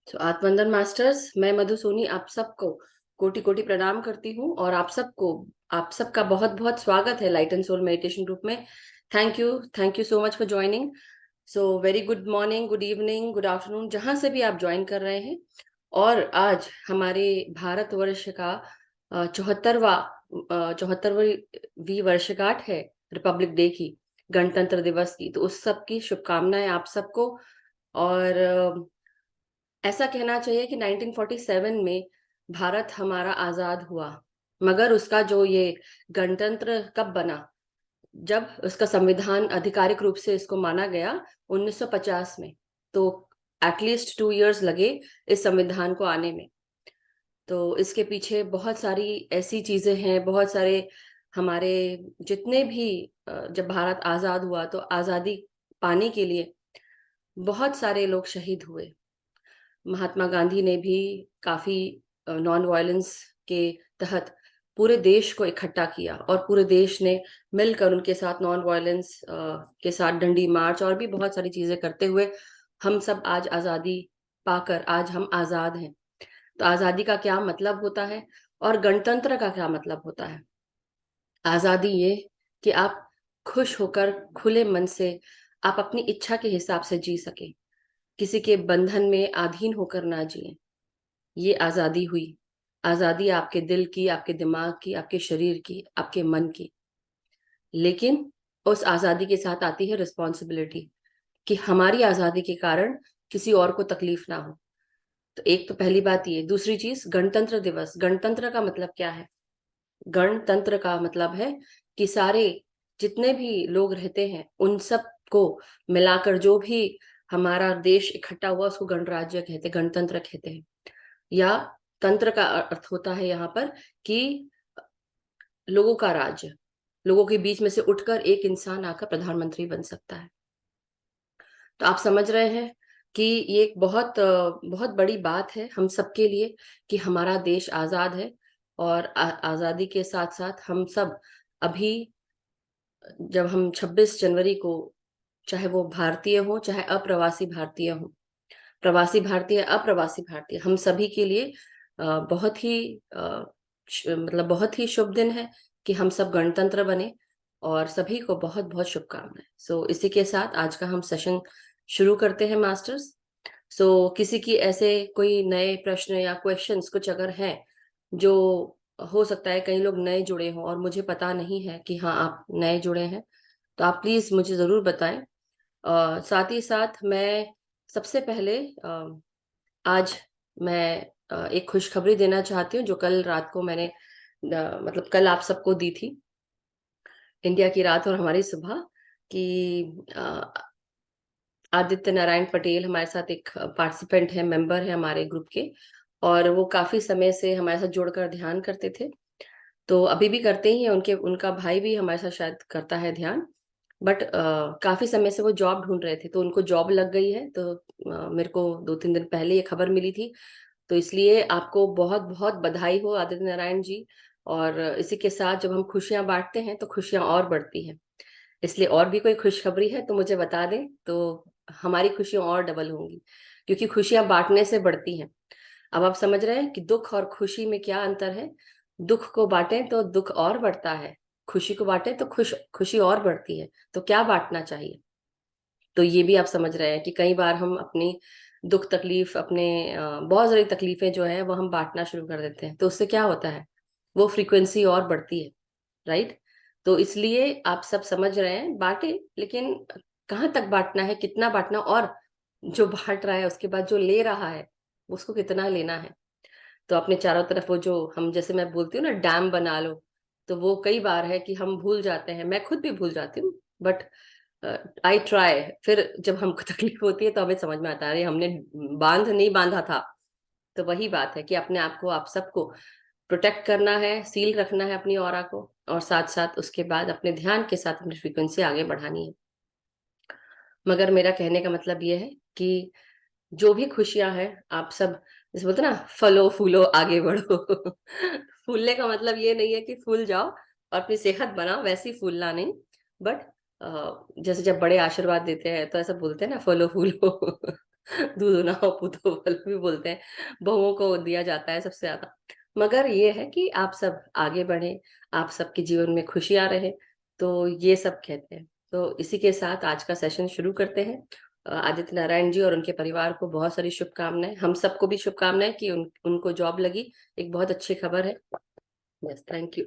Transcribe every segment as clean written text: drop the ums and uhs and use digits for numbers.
तो आत्मवंदन मास्टर्स, मैं मधु सोनी आप सबको कोटि कोटि प्रणाम करती हूँ और आप सबका बहुत बहुत स्वागत है light and soul meditation group में। Thank you so much for joining. So very good morning, good evening, good afternoon, जहां से भी आप ज्वाइन कर रहे हैं। और आज हमारे भारतवर्ष का 74वीं वर्षगांठ है रिपब्लिक डे की, गणतंत्र दिवस की। तो उस सब की शुभकामनाएं आप सबको। और ऐसा कहना चाहिए कि 1947 में भारत हमारा आजाद हुआ, मगर उसका जो ये गणतंत्र कब बना, जब उसका संविधान आधिकारिक रूप से इसको माना गया 1950 में। तो एटलीस्ट 2 इयर्स लगे इस संविधान को आने में। तो इसके पीछे बहुत सारी ऐसी चीजें हैं, बहुत सारे हमारे जितने भी जब भारत आजाद हुआ तो आजादी पाने के लिए बहुत सारे लोग शहीद हुए। महात्मा गांधी ने भी काफी नॉन वायलेंस के तहत पूरे देश को इकट्ठा किया और पूरे देश ने मिलकर उनके साथ नॉन वायलेंस के साथ डंडी मार्च और भी बहुत सारी चीजें करते हुए हम सब आज आजादी पाकर आज हम आजाद हैं। तो आजादी का क्या मतलब होता है और गणतंत्र का क्या मतलब होता है? आजादी ये कि आप खुश होकर खुले मन से आप अपनी इच्छा के हिसाब से जी सके, किसी के बंधन में अधीन होकर ना जिए। ये आजादी हुई। आजादी आपके दिल की, आपके दिमाग की, आपके शरीर की, आपके मन की। लेकिन उस आजादी के साथ आती है रिस्पॉन्सिबिलिटी, कि हमारी आजादी के कारण किसी और को तकलीफ ना हो। तो एक तो पहली बात ये। दूसरी चीज, गणतंत्र दिवस। गणतंत्र का मतलब क्या है? गणतंत्र का मतलब है कि सारे जितने भी लोग रहते हैं उन सब को मिलाकर जो भी हमारा देश इकट्ठा हुआ उसको गणराज्य कहते हैं, गणतंत्र कहते हैं। या तंत्र का अर्थ होता है यहाँ पर कि लोगों का राज्य। लोगों के बीच में से उठकर एक इंसान आकर प्रधानमंत्री बन सकता है। तो आप समझ रहे हैं कि ये एक बहुत बड़ी बात है हम सबके लिए कि हमारा देश आजाद है। और आजादी के साथ साथ हम सब अभी, जब हम 26 जनवरी को, चाहे वो भारतीय हो चाहे अप्रवासी भारतीय हो, प्रवासी भारतीय अप्रवासी भारतीय, हम सभी के लिए बहुत ही मतलब बहुत ही शुभ दिन है कि हम सब गणतंत्र बने। और सभी को बहुत बहुत शुभकामनाएं। सो इसी के साथ आज का हम सेशन शुरू करते हैं मास्टर्स। सो किसी की ऐसे कोई नए प्रश्न या क्वेश्चंस कुछ अगर हैं, जो हो सकता है कई लोग नए जुड़े हों और मुझे पता नहीं है कि हाँ आप नए जुड़े हैं, तो आप प्लीज मुझे जरूर बताएं। साथ ही साथ मैं सबसे पहले आज मैं एक खुशखबरी देना चाहती हूँ, जो कल रात को मैंने मतलब कल आप सबको दी थी, इंडिया की रात और हमारी सुबह, कि आदित्य नारायण पटेल हमारे साथ एक पार्टिसिपेंट है, मेंबर है हमारे ग्रुप के। और वो काफी समय से हमारे साथ जुड़कर ध्यान करते थे, तो अभी भी करते ही हैं। उनका भाई भी हमारे साथ शायद करता है ध्यान। बट काफी समय से वो जॉब ढूंढ रहे थे, तो उनको जॉब लग गई है। तो मेरे को 2-3 दिन पहले ये खबर मिली थी। तो इसलिए आपको बहुत बहुत बधाई हो आदित्य नारायण जी। और इसी के साथ जब हम खुशियां बांटते हैं तो खुशियां और बढ़ती हैं। इसलिए और भी कोई खुशखबरी है तो मुझे बता दें, तो हमारी खुशियां और डबल होंगी, क्योंकि खुशियां बांटने से बढ़ती हैं। अब आप समझ रहे हैं कि दुख और खुशी में क्या अंतर है। दुख को बांटें तो दुख और बढ़ता है, खुशी को बांटें तो खुशी और बढ़ती है। तो क्या बांटना चाहिए? तो ये भी आप समझ रहे हैं कि कई बार हम अपनी दुख तकलीफ, अपने बहुत सारी तकलीफें जो है वो हम बांटना शुरू कर देते हैं, तो उससे क्या होता है, वो फ्रीक्वेंसी और बढ़ती है। राइट? तो इसलिए आप सब समझ रहे हैं, बांटे, लेकिन कहाँ तक बांटना है, कितना बांटना, और जो बांट रहा है उसके बाद जो ले रहा है उसको कितना लेना है। तो अपने चारों तरफ वो जो हम, जैसे मैं बोलती हूँ ना, डैम बना लो। तो वो कई बार है कि हम भूल जाते हैं, मैं खुद भी भूल जाती हूँ, बट आई ट्राई। फिर जब हमको तकलीफ होती है तो हमें समझ में आता है, अरे हमने बांध नहीं बांधा था। तो वही बात है कि अपने आप को, आप सबको प्रोटेक्ट करना है, सील रखना है अपनी ऑरा को, और साथ साथ उसके बाद अपने ध्यान के साथ अपनी फ्रीक्वेंसी आगे बढ़ानी है। मगर मेरा कहने का मतलब ये है कि जो भी खुशियां हैं, आप सब जैसे बोलते हैं ना, फलो फूलो आगे बढ़ो। फूलने का मतलब ये नहीं है कि फूल जाओ और अपनी सेहत बनाओ, वैसी फूलना नहीं। बट जैसे जब बड़े आशीर्वाद देते हैं तो ऐसा बोलते हैं ना, फलो फूलो। दूधो ना हो पूतो फल भी बोलते हैं, बहुओं को दिया जाता है सबसे ज्यादा। मगर ये है कि आप सब आगे बढ़े, आप सबके जीवन में खुशियां रहे, तो ये सब कहते हैं। तो इसी के साथ आज का सेशन शुरू करते हैं। आदित्य नारायण जी और उनके परिवार को बहुत सारी शुभकामनाएं, हम सबको भी शुभकामनाएं कि उनको जॉब लगी, एक बहुत अच्छी खबर है। Yes, thank you.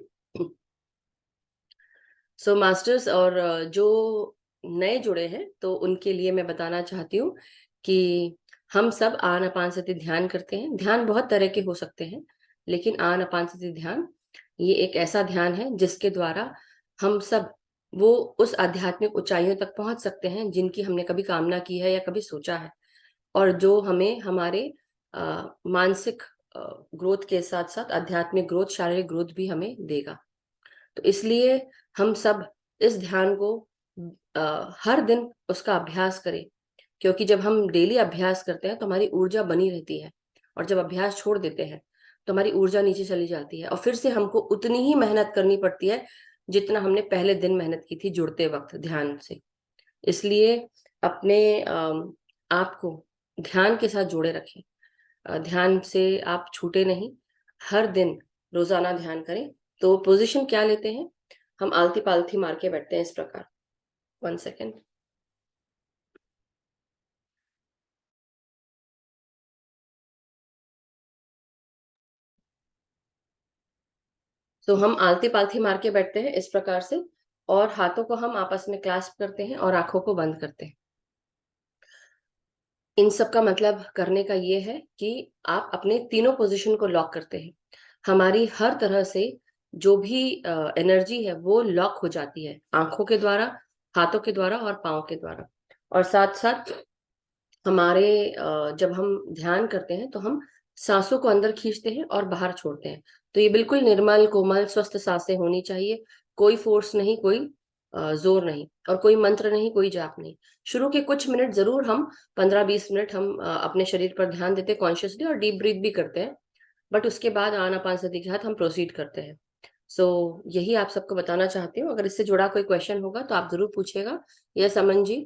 So masters और जो नए जुड़े हैं तो उनके लिए मैं बताना चाहती हूँ कि हम सब आनापानसति ध्यान करते हैं। ध्यान बहुत तरह के हो सकते हैं, लेकिन आनापानसति ध्यान ये एक ऐसा ध्यान है जिसके द्वारा हम सब वो उस आध्यात्मिक ऊंचाइयों तक पहुंच सकते हैं जिनकी हमने कभी कामना की है या कभी सोचा है, और जो हमें हमारे मानसिक ग्रोथ के साथ साथ आध्यात्मिक ग्रोथ, शारीरिक ग्रोथ भी हमें देगा। तो इसलिए हम सब इस ध्यान को हर दिन उसका अभ्यास करें, क्योंकि जब हम डेली अभ्यास करते हैं तो हमारी ऊर्जा बनी रहती है, और जब अभ्यास छोड़ देते हैं तो हमारी ऊर्जा नीचे चली जाती है, और फिर से हमको उतनी ही मेहनत करनी पड़ती है जितना हमने पहले दिन मेहनत की थी जुड़ते वक्त ध्यान से। इसलिए अपने आप को ध्यान के साथ जोड़े रखें। ध्यान से आप छूटे नहीं, हर दिन रोजाना ध्यान करें। तो पोजीशन क्या लेते हैं, हम आलती पालथी मार के बैठते हैं इस प्रकार। 1 सेकेंड। तो हम आलती पालथी मार के बैठते हैं इस प्रकार से, और हाथों को हम आपस में क्लास्प करते हैं और आंखों को बंद करते हैं। इन सब का मतलब करने का ये है कि आप अपने तीनों पोजीशन को लॉक करते हैं। हमारी हर तरह से जो भी एनर्जी है वो लॉक हो जाती है आंखों के द्वारा, हाथों के द्वारा और पाँव के द्वारा। और साथ साथ हमारे जब हम ध्यान करते हैं तो हम सांसों को अंदर खींचते हैं और बाहर छोड़ते हैं। तो ये बिल्कुल निर्मल कोमल स्वस्थ सांसें होनी चाहिए, कोई फोर्स नहीं, कोई जोर नहीं, और कोई मंत्र नहीं, कोई जाप नहीं। शुरू के कुछ मिनट जरूर हम 15-20 मिनट हम अपने शरीर पर ध्यान देते हैं कॉन्शियसली, और डीप ब्रीथ भी करते हैं, बट उसके बाद आनापानसति के साथ हम प्रोसीड करते हैं। सो यही आप सबको बताना चाहती हूँ। अगर इससे जुड़ा कोई क्वेश्चन होगा तो आप जरूर पूछिएगा। यस अमन जी,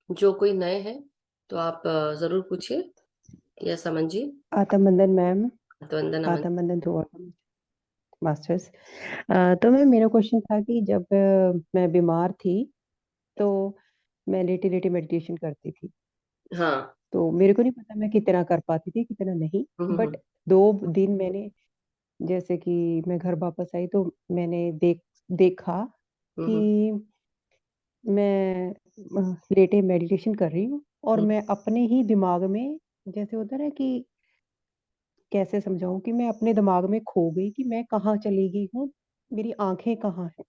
जो कोई नए हैं तो आप जरूर पूछिए। यस अमन जी। आत्मबंधन मैम। तो वंदन अमन। आत्मबंधन टू मास्टर्स। तो मैम मेरा क्वेश्चन था कि जब मैं बीमार थी तो मैं लेटी लेटी मेडिटेशन करती थी। हाँ। तो मेरे को नहीं पता मैं कितना कर पाती थी कितना नहीं। हम्म। बट 2 दिन मैंने, जैसे कि मैं घर वापस आई तो मैंने देखा हम्म। कि मैं लेटे मेडिटेशन कर रही हूँ और हम्म। मैं अपने ही दिमाग में, जैसे होता है ना कि कैसे समझाऊं, कि मैं अपने दिमाग में खो गई कि मैं कहाँ चली गई हूँ, मेरी आंखें कहाँ हैं।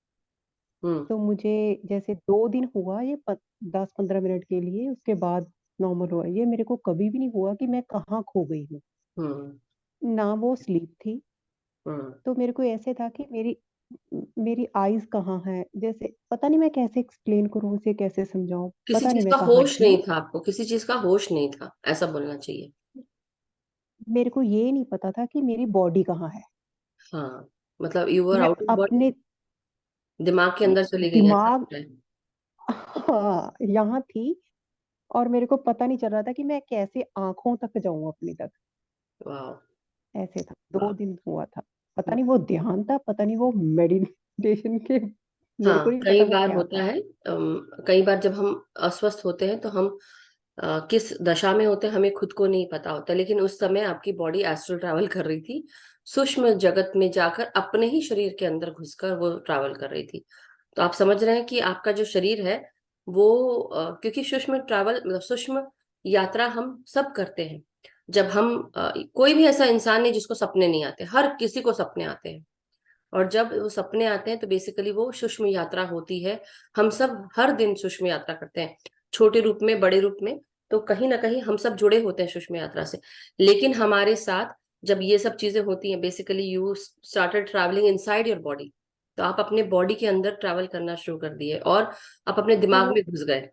हम्म। तो मुझे जैसे 2 दिन हुआ ये 10-15 मिनट के लिए, उसके बाद नॉर्मल हुआ। ये मेरे को कभी भी नहीं हुआ कि मैं कहाँ खो गई हूँ, हम्म। ना वो स्लीप थी। हम्म। तो मेरे को ऐसे था कि मेरी मेरी आईज कहाँ है, जैसे पता नहीं मैं कैसे एक्सप्लेन करूँ, उसे कैसे समझाऊं, किसी पता नहीं चीज मैं का कहाँ होश थी। नहीं था आपको, किसी चीज का होश नहीं था, ऐसा बोलना चाहिए। मेरे को ये नहीं पता था कि मेरी बॉडी कहाँ है। हाँ, मतलब यू वर मैं आउट ऑफ बॉडी, अपने दिमाग के अंदर चली गई, ऐसा दिमाग, लगता है। हाँ, यहाँ थी। और मेरे को पता नहीं चल रहा था कि मैं कैसे आंखों तक जाऊं अपनी तक। वाह। ऐसे था, दो वाह। दिन हुआ था। पता नहीं वो ध्यान था, पता नहीं वो मेडिटेशन के, मेरे को हाँ, नहीं कई पता वो बार क्या होता था। है। कई बार जब हम अस्वस्थ होते हैं तो हम किस दशा में होते हैं हमें खुद को नहीं पता होता, लेकिन उस समय आपकी बॉडी एस्ट्रल ट्रैवल कर रही थी, सूक्ष्म जगत में जाकर अपने ही शरीर के अंदर घुसकर वो ट्रैवल कर रही थी। तो आप समझ रहे हैं कि आपका जो शरीर है वो क्योंकि सूक्ष्म ट्रैवल मतलब सूक्ष्म यात्रा हम सब करते हैं। जब हम कोई भी ऐसा इंसान नहीं जिसको सपने नहीं आते, हर किसी को सपने आते हैं। और जब वो सपने आते हैं तो बेसिकली वो सूक्ष्म यात्रा होती है। हम सब हर दिन सूक्ष्म यात्रा करते हैं, छोटे रूप में, बड़े रूप में। तो कहीं ना कहीं हम सब जुड़े होते हैं सूक्ष्म यात्रा से। लेकिन हमारे साथ जब ये सब चीजें होती हैं, basically you started travelling inside your body. तो आप अपने बॉडी के अंदर ट्रैवल करना शुरू कर दिए और आप अपने और दिमाग वो में घुस गए।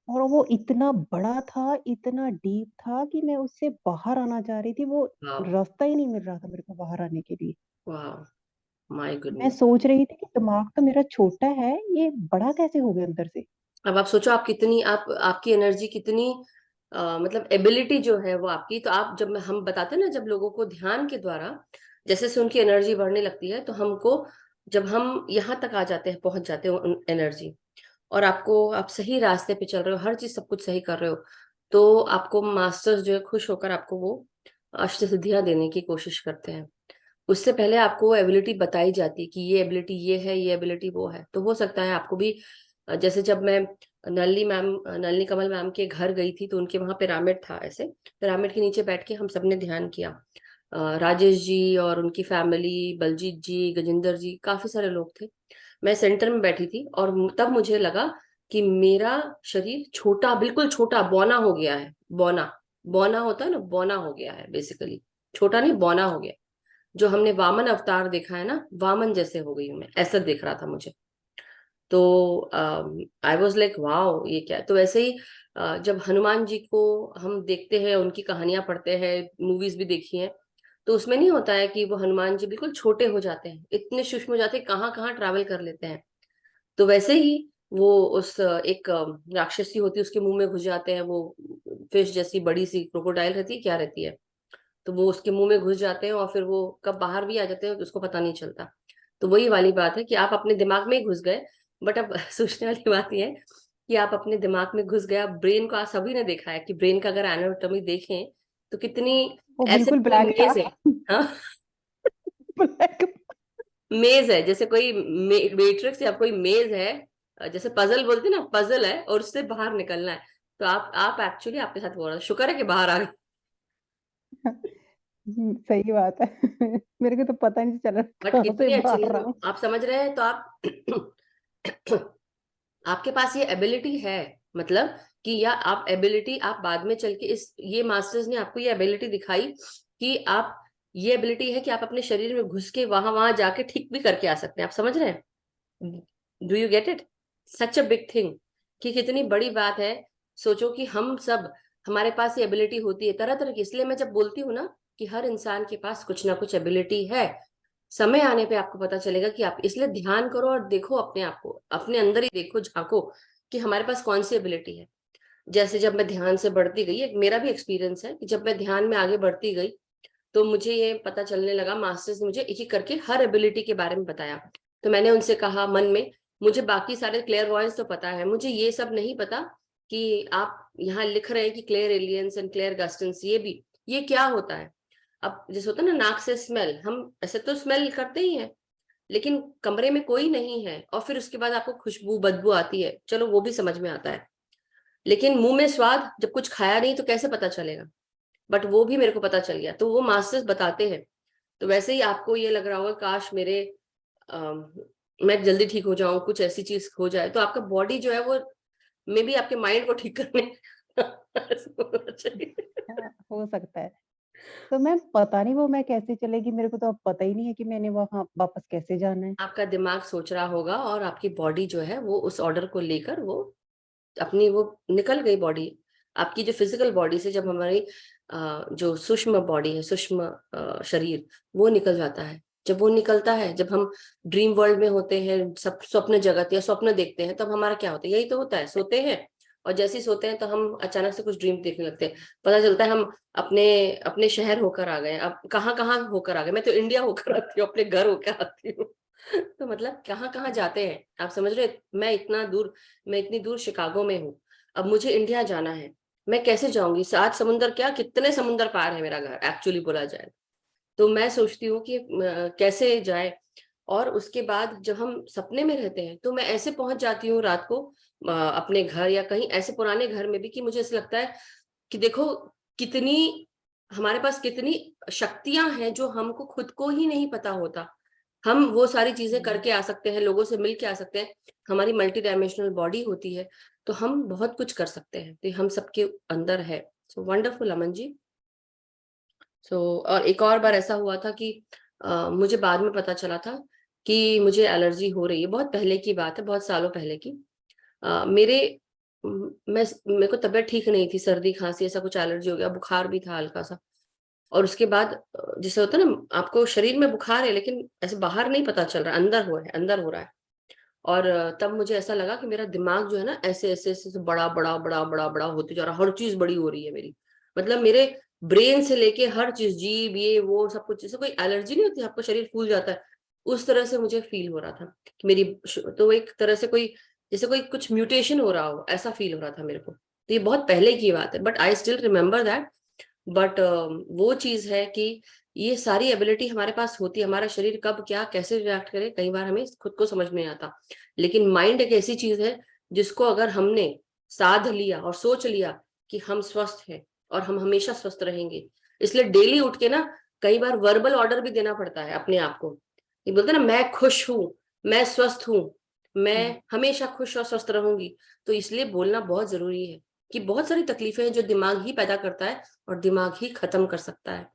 और वो इतना बड़ा था, इतना डीप था कि मैं उससे बाहर आना चाह रही थी। वो वाह। रास्ता ही नहीं मिल रहा था मेरे को बाहर आने के लिए। वाह। माय मैं गुडनेस। सोच रही थी कि दिमाग तो मेरा छोटा है, ये बड़ा कैसे हो गया अंदर से। अब आप सोचो, आप कितनी, आप आपकी एनर्जी कितनी मतलब एबिलिटी जो है वो आपकी, तो आप जब हम बताते हैं ना, जब लोगों को ध्यान के द्वारा जैसे से उनकी एनर्जी बढ़ने लगती है, तो हमको जब हम यहाँ तक आ जाते हैं, पहुंच जाते हैं एनर्जी, और आपको आप सही रास्ते पे चल रहे हो, हर चीज सब कुछ सही कर रहे हो, तो आपको मास्टर्स जो है खुश होकर आपको वो अष्ट सिद्धियां देने की कोशिश करते हैं। उससे पहले आपको वो एबिलिटी बताई जाती है कि ये एबिलिटी ये है, ये एबिलिटी वो है। तो हो सकता है आपको भी जैसे जब मैं नलिनी कमल मैम के घर गई थी, तो उनके वहां पिरामिड था, ऐसे पिरामिड के नीचे बैठ के हम सबने ध्यान किया। राजेश जी और उनकी फैमिली, बलजीत जी, गजेंद्र जी, काफी सारे लोग थे। मैं सेंटर में बैठी थी, और तब मुझे लगा कि मेरा शरीर छोटा, बिल्कुल छोटा, बौना हो गया है। बौना, बौना होता है ना, बौना हो गया है बेसिकली, छोटा नहीं, बौना हो गया। जो हमने वामन अवतार देखा है ना, वामन जैसे हो गई हूँ मैं, ऐसा दिख रहा था मुझे। तो आई वॉज लाइक वाओ, ये क्या है। तो वैसे ही जब हनुमान जी को हम देखते हैं, उनकी कहानियां पढ़ते हैं, मूवीज भी देखी हैं, तो उसमें नहीं होता है कि वो हनुमान जी बिल्कुल छोटे हो जाते हैं, इतने सूक्ष्म हो जाते हैं, कहाँ कहाँ ट्रैवल कर लेते हैं। तो वैसे ही वो उस एक राक्षसी होती है, उसके मुंह में घुस जाते हैं, वो फिश जैसी बड़ी सी क्रोकोडाइल रहती है, क्या रहती है, तो वो उसके मुंह में घुस जाते हैं, और फिर वो कब बाहर भी आ जाते हैं तो उसको पता नहीं चलता। तो वही वाली बात है कि आप अपने दिमाग में ही घुस गए। बट अब सोचने वाली बात यह है कि आप अपने दिमाग में घुस गए। ब्रेन को, आप सभी ने देखा है कि ब्रेन का अगर एनाटॉमी देखें तो कितनी वो ऐसे बिल्कुल कोई ब्लैक था। मेज है। हाँ, ब्लैक। मेज है, जैसे कोई मैट्रिक्स या कोई मेज है, जैसे पजल बोलते हैं ना, पजल है और उससे बाहर निकलना है। तो आप एक्चुअली आपके साथ बोल रहे, शुक्र है कि बाहर आ गए। सही बात है। मेरे को तो पता नहीं चला बट कहाँ से कितनी अच्छी नहीं, बाहर तो आऊं। आप समझ रहे हैं, तो आप आपके पास ये एबिलिटी है, मतलब कि, या आप एबिलिटी आप बाद में चल के, इस ये मास्टर्स ने आपको ये एबिलिटी दिखाई कि आप, ये एबिलिटी है कि आप अपने शरीर में घुस के वहां वहां जाके ठीक भी करके आ सकते हैं। आप समझ रहे हैं? Do you get it? Such a big thing, कि कितनी बड़ी बात है। सोचो कि हम सब, हमारे पास ये एबिलिटी होती है तरह तरह की। इसलिए मैं जब बोलती हूँ ना कि हर इंसान के पास कुछ ना कुछ एबिलिटी है, समय आने पे आपको पता चलेगा कि आप, इसलिए ध्यान करो और देखो अपने आप को, अपने अंदर ही देखो, झांको कि हमारे पास कौन सी एबिलिटी है। जैसे जब मैं ध्यान से बढ़ती गई, एक मेरा भी एक्सपीरियंस है कि जब मैं ध्यान में आगे बढ़ती गई, तो मुझे ये पता चलने लगा, मास्टर्स ने मुझे एक एक करके हर एबिलिटी के बारे में बताया। तो मैंने उनसे कहा मन में, मुझे बाकी सारे क्लेयर वॉयंस तो पता है, मुझे ये सब नहीं पता कि आप यहाँ लिख रहे हैं कि क्लेयर एलियंस एंड क्लेयर गस्टेंस, ये भी, ये क्या होता है। अब जैसे होता है ना, नाक से स्मेल, हम ऐसे तो स्मेल करते ही हैं, लेकिन कमरे में कोई नहीं है और फिर उसके बाद आपको खुशबू बदबू आती है, चलो वो भी समझ में आता है। लेकिन मुंह में स्वाद, जब कुछ खाया नहीं तो कैसे पता चलेगा। बट वो भी मेरे को पता चल गया, तो वो मास्टर्स बताते हैं। तो वैसे ही आपको ये लग रहा होगा, काश मेरे अम, मैं जल्दी ठीक हो जाऊं, कुछ ऐसी चीज हो जाए, तो आपका बॉडी जो है वो, मे बी आपके माइंड को ठीक करने ऐसा होना चाहिए। हाँ, हो सकता है। तो मैम पता नहीं वो मैं कैसे चलेगी, मेरे को तो अब पता ही नहीं है कि मैंने वहां वापस कैसे जाना है। आपका दिमाग सोच रहा होगा, और आपकी बॉडी जो है वो उस ऑर्डर को लेकर वो अपनी, वो निकल गई बॉडी। आपकी जो फिजिकल बॉडी से, जब हमारी जो सूक्ष्म बॉडी है, सूक्ष्म शरीर, वो निकल जाता है। जब वो निकलता है, जब हम ड्रीम वर्ल्ड में होते हैं, सब स्वप्न जगत या स्वप्न देखते हैं, तब हमारा क्या होता है, यही तो होता है, सोते हैं, और जैसे ही सोते हैं तो हम अचानक से कुछ ड्रीम देखने लगते हैं। पता चलता है हम अपने अपने शहर होकर आ गए। अब कहाँ कहाँ होकर आ गए, मैं तो इंडिया होकर आती हूँ, अपने घर होकर आती हूँ। तो मतलब कहाँ कहाँ जाते हैं, आप समझ रहे हैं? मैं इतना दूर, मैं इतनी दूर शिकागो में हूँ, अब मुझे इंडिया जाना है, मैं कैसे जाऊंगी? 7 समुंदर, क्या कितने समुंदर पार है मेरा घर, एक्चुअली बोला जाए। तो मैं सोचती हूँ कि कैसे जाए। और उसके बाद जब हम सपने में रहते हैं, तो मैं ऐसे पहुंच जाती हूँ रात को अपने घर, या कहीं ऐसे पुराने घर में भी, कि मुझे ऐसा लगता है कि देखो कितनी, हमारे पास कितनी शक्तियां हैं जो हमको खुद को ही नहीं पता होता। हम वो सारी चीजें करके आ सकते हैं, लोगों से मिल के आ सकते हैं, हमारी मल्टी डायमेंशनल बॉडी होती है, तो हम बहुत कुछ कर सकते हैं, तो हम सबके अंदर है। So wonderful, Aman ji. सो और एक और बार ऐसा हुआ था कि मुझे बाद में पता चला था कि मुझे एलर्जी हो रही है। बहुत पहले की बात है, बहुत सालों पहले की। मेरे मेरे को तबीयत ठीक नहीं थी, सर्दी खांसी ऐसा कुछ एलर्जी हो गया, बुखार भी था हल्का सा। और उसके बाद जैसे होता है ना, आपको शरीर में बुखार है लेकिन ऐसे बाहर नहीं पता चल रहा, अंदर हो रहा है, अंदर हो रहा है। और तब मुझे ऐसा लगा कि मेरा दिमाग जो है ना ऐसे ऐसे ऐसे बड़ा बड़ा बड़ा बड़ा बड़ा होते जा रहा, हर चीज बड़ी हो रही है मेरी। मतलब मेरे ब्रेन से लेके हर चीज, जीभ ये वो सब कुछ, जैसे कोई एलर्जी नहीं होती आपका शरीर फूल जाता है, उस तरह से मुझे फील हो रहा था कि मेरी, तो एक तरह से कोई, जैसे कोई कुछ म्यूटेशन हो रहा हो, ऐसा फील हो रहा था मेरे को। तो ये बहुत पहले की बात है, but I still remember that. But वो चीज है कि ये सारी एबिलिटी हमारे पास होती है, हमारा शरीर कब क्या कैसे रिएक्ट करे कई बार हमें खुद को समझ में नहीं आता। लेकिन माइंड एक ऐसी चीज है जिसको अगर हमने साध लिया और सोच लिया कि हम स्वस्थ हैं और हम हमेशा स्वस्थ रहेंगे, इसलिए डेली उठ के ना कई बार वर्बल ऑर्डर भी देना पड़ता है अपने आप को। ये बोलते हैं ना, मैं खुश हूं, मैं स्वस्थ हूं, मैं हमेशा खुश और स्वस्थ रहूंगी। तो इसलिए बोलना बहुत जरूरी है कि बहुत सारी तकलीफें हैं जो दिमाग ही पैदा करता है और दिमाग ही खत्म कर सकता है,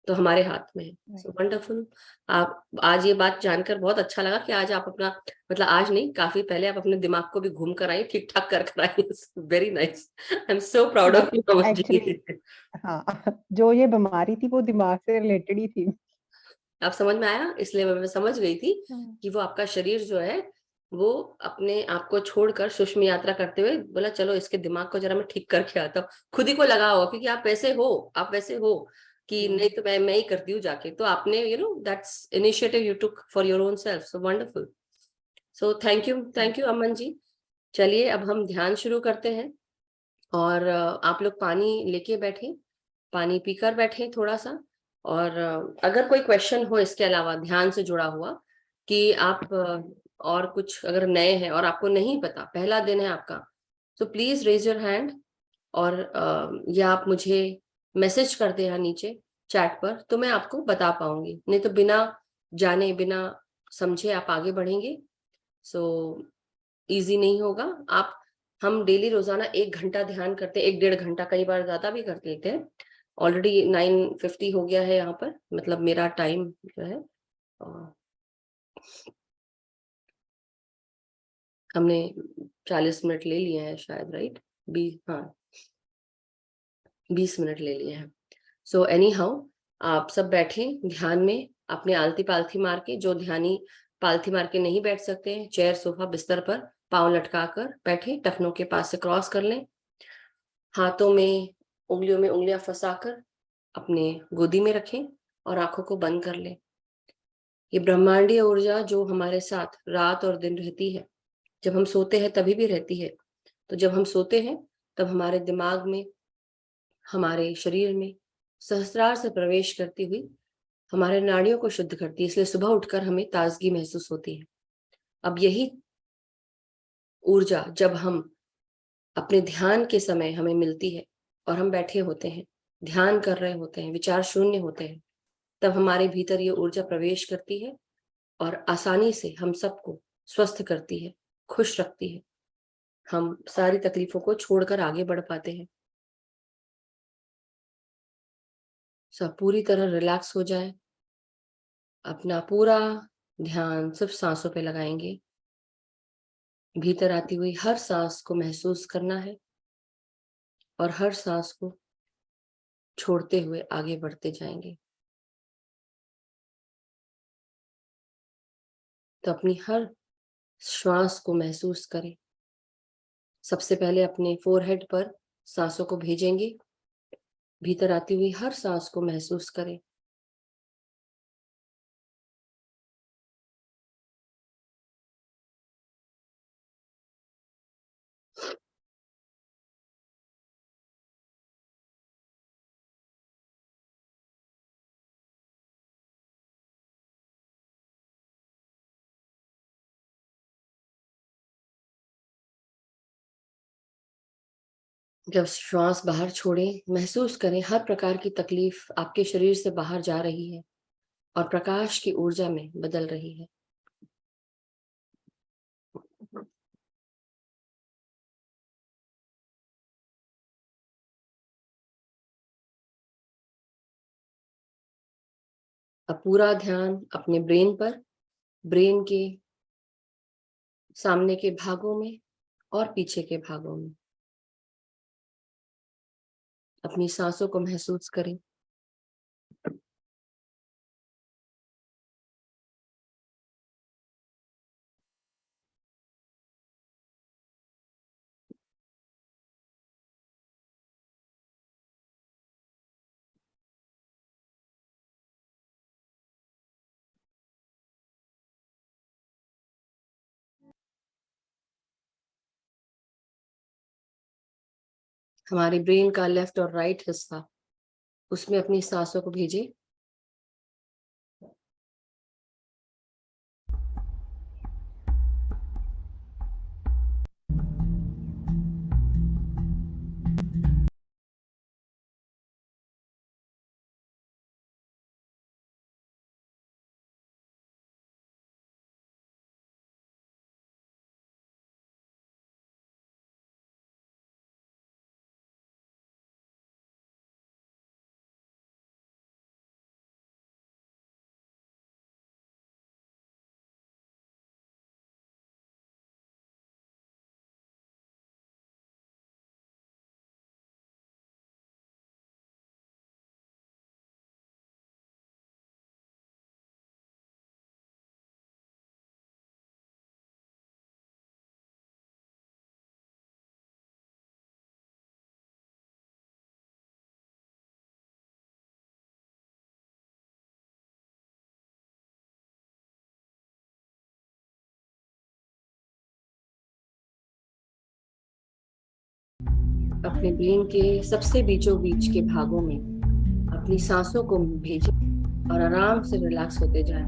तो हमारे हाथ में है। So wonderful. आप आज ये बात जानकर बहुत अच्छा लगा कि आज आप अपना, मतलब आज नहीं, काफी पहले आप अपने दिमाग को भी घूम कर आई, ठीक ठाक कर आई। Very nice, I am so proud of you Aman actually ji. हाँ, जो ये बीमारी थी वो दिमाग से रिलेटेड ही थी। आप समझ में आया, इसलिए मैं समझ गई थी हम्म। कि वो आपका शरीर जो है वो अपने आप को छोड़कर सूक्ष्म यात्रा करते हुए बोला चलो इसके दिमाग को जरा मैं ठीक करके आता हूँ। खुद ही को लगा होगा क्योंकि आप वैसे हो, आप वैसे हो कि नहीं तो मैं ही करती हूँ जाके, तो आपने that's initiative you took for your own self, so wonderful. So thank you Aman ji. चलिए अब हम ध्यान शुरू करते हैं, और आप लोग पानी लेके बैठे, पानी पीकर बैठे थोड़ा सा। और अगर कोई क्वेश्चन हो इसके अलावा ध्यान से जुड़ा हुआ, कि आप और कुछ अगर नए हैं और आपको नहीं पता, पहला दिन है आपका, तो प्लीज रेज योर हैंड। और या आप मुझे मैसेज कर दे यहाँ नीचे चैट पर, तो मैं आपको बता पाऊंगी, नहीं तो बिना जाने बिना समझे आप आगे बढ़ेंगे, सो इजी नहीं होगा। आप, हम डेली रोजाना 1 घंटा ध्यान करते हैं, 1 डेढ़ घंटा, कई बार ज्यादा भी कर लेते हैं। ऑलरेडी 9:50 हो गया है यहाँ पर, मतलब मेरा टाइम जो है, और हमने 40 मिनट ले लिए हैं शायद, राइट? हाँ, 20 मिनट ले लिए हैं। सो एनी हाउ, आप सब बैठे ध्यान में, अपने आलती पालथी मार के, जो ध्यानी पालथी मार के नहीं बैठ सकते हैं, चेयर सोफा बिस्तर पर पाँव लटका कर बैठे, टखनों के पास से क्रॉस कर लें, हाथों में उंगलियों में उंगलियां फंसाकर अपने गोदी में रखें और आंखों को बंद कर लें। ये ब्रह्मांडीय ऊर्जा जो हमारे साथ रात और दिन रहती है, जब हम सोते हैं तभी भी रहती है, तो जब हम सोते हैं तब हमारे दिमाग में, हमारे शरीर में सहस्रार से प्रवेश करती हुई हमारे नाड़ियों को शुद्ध करती है, इसलिए सुबह उठकर हमें ताजगी महसूस होती है। अब यही ऊर्जा जब हम अपने ध्यान के समय हमें मिलती है और हम बैठे होते हैं, ध्यान कर रहे होते हैं, विचार शून्य होते हैं, तब हमारे भीतर ये ऊर्जा प्रवेश करती है और आसानी से हम सबको स्वस्थ करती है, खुश रखती है। हम सारी तकलीफों को छोड़कर आगे बढ़ पाते हैं। सब पूरी तरह रिलैक्स हो जाए, अपना पूरा ध्यान सिर्फ सांसों पे लगाएंगे। भीतर आती हुई हर सांस को महसूस करना है और हर सांस को छोड़ते हुए आगे बढ़ते जाएंगे। तो अपनी हर श्वास को महसूस करें। सबसे पहले अपने फोरहेड पर सांसों को भेजेंगे, भीतर आती हुई हर सांस को महसूस करें। जब श्वास बाहर छोड़ें, महसूस करें हर प्रकार की तकलीफ आपके शरीर से बाहर जा रही है और प्रकाश की ऊर्जा में बदल रही है। अब पूरा ध्यान अपने ब्रेन पर, ब्रेन के सामने के भागों में और पीछे के भागों में। अपनी सांसों को महसूस करें। हमारे ब्रेन का लेफ्ट और राइट हिस्सा, उसमें अपनी सांसों को भेजें। अपने ब्रेन के सबसे बीचों बीच के भागों में अपनी सांसों को भेजें और आराम से रिलैक्स होते जाएं।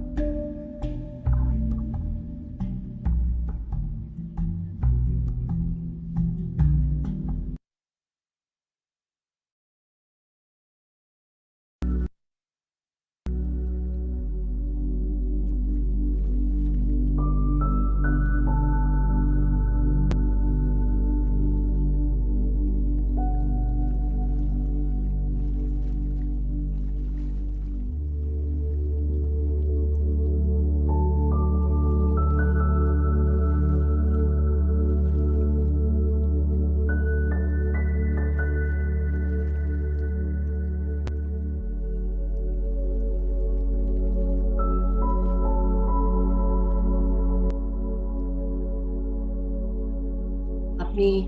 अपनी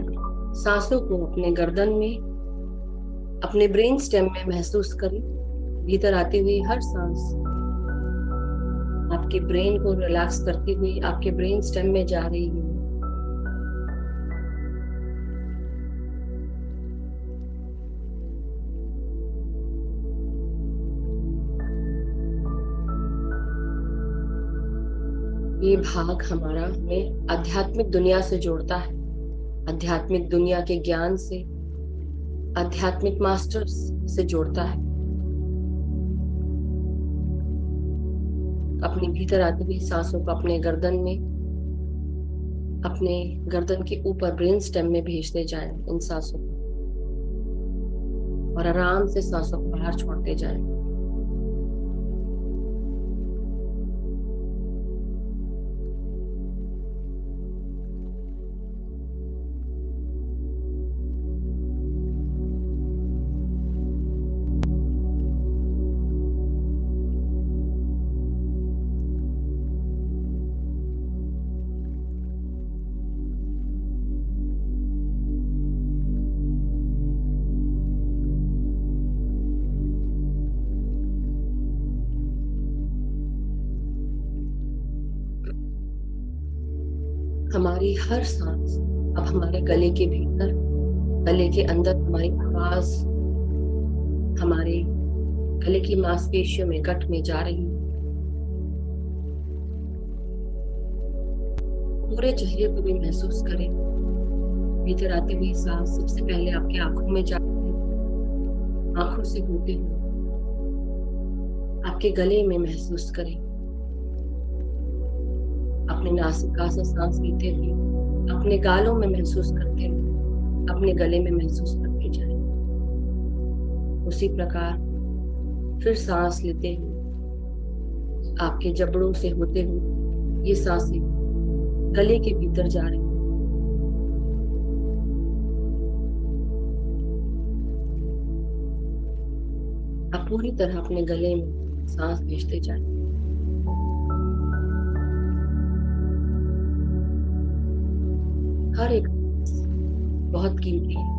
सांसों को अपने गर्दन में, अपने ब्रेन स्टेम में महसूस करें। भीतर आती हुई हर सांस आपके ब्रेन को रिलैक्स करती हुई आपके ब्रेन स्टेम में जा रही है। ये भाग हमारा हमें आध्यात्मिक दुनिया से जोड़ता है, आध्यात्मिक दुनिया के ज्ञान से, आध्यात्मिक मास्टर्स से जोड़ता है। अपनी भीतर आती हुई सांसों को अपने गर्दन में, अपने गर्दन के ऊपर ब्रेन स्टेम में भेजते जाएं इन सांसों को, और आराम से सांसों को बाहर छोड़ते जाएं। हमारी हर सांस अब हमारे गले के भीतर, गले के अंदर हमारी आवाज हमारे गले की मांसपेशियों में, गट में जा रही है। पूरे चेहरे को भी महसूस करें। भीतर आती हुई सांस सबसे पहले आपके आंखों में जाती है, आंखों से होते हुए आपके गले में महसूस करें। अपने नासिका से सांस लेते हुए अपने गालों में महसूस करते हुए अपने गले में महसूस करते जाएं। उसी प्रकार फिर सांस लेते हुए आपके जबड़ों से होते हुए ये सांसें गले के भीतर जा रही हैं। आप पूरी तरह अपने गले में सांस भेजते जाएं। हर एक बहुत कीमती है।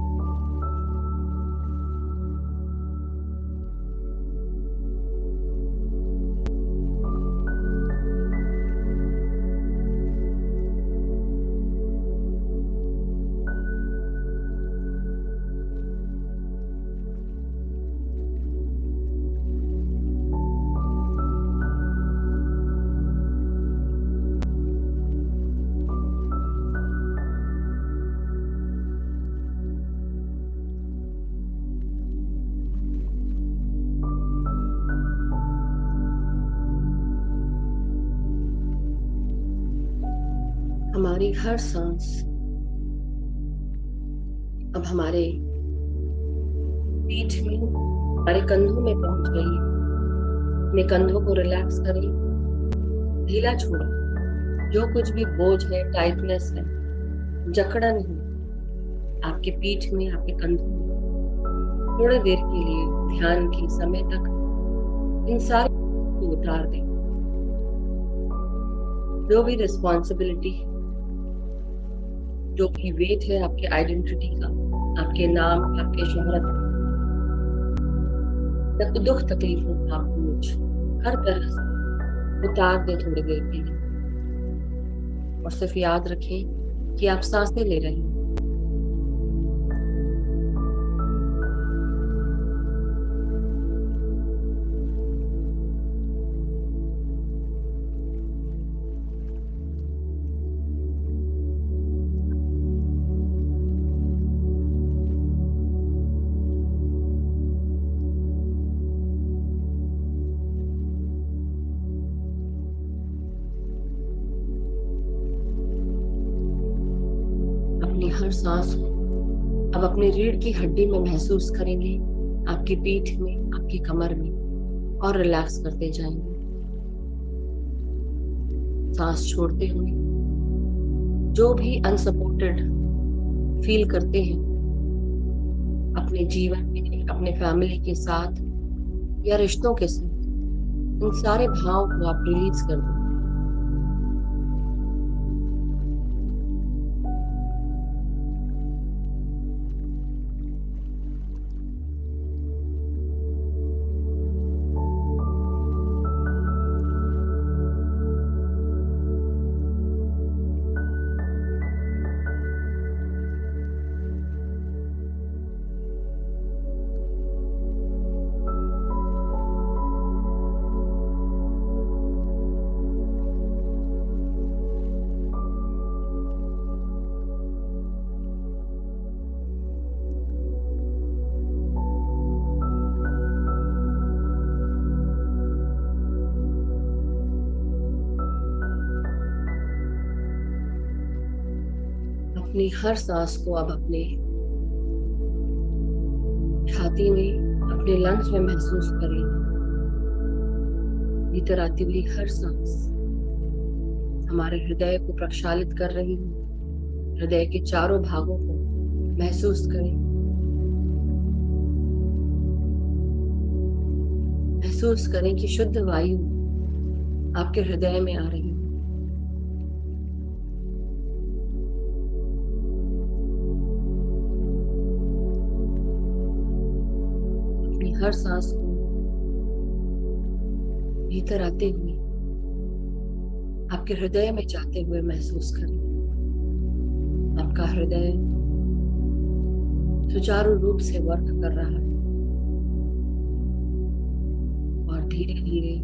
हमारी हर सांस अब हमारे पीठ में, हमारे कंधों में पहुंच गई है। अपने कंधों को रिलैक्स करें, ढीला छोड़ें। जो कुछ भी बोझ है, टाइटनेस है, जकड़न है आपके पीठ में, आपके कंधों में, थोड़ी देर के लिए ध्यान के समय तक इन सारे को उतार दें। जो भी रिस्पॉन्सिबिलिटी है, जो भी वेट है आपके आइडेंटिटी का, आपके नाम, आपके शोहरत, दुख तकलीफों का बोझ हर तरह से उतार दे थोड़ी देर के लिए। और सिर्फ याद रखें कि आप सांसें ले रहे हैं। अपनी हर सांस को अब अपनी रीढ़ की हड्डी में महसूस करेंगे, आपकी पीठ में, आपकी कमर में, और रिलैक्स करते जाएंगे। सांस छोड़ते हुए जो भी अनसपोर्टेड फील करते हैं अपने जीवन में, अपने फैमिली के साथ या रिश्तों के साथ, इन सारे भाव को आप रिलीज कर दें। अपनी हर सांस को अब अपने छाती में, अपने लंग्स में महसूस करें। भीतर आती हुई हर सांस हमारे हृदय को प्रक्षालित कर रही है। हृदय के चारों भागों को महसूस करें। महसूस करें कि शुद्ध वायु आपके हृदय में आ रही है। अपनी हर सांस को भीतर आते हुए, आपके हृदय में जाते हुए महसूस करें। आपका हृदय सुचारू रूप से वर्क कर रहा है और धीरे धीरे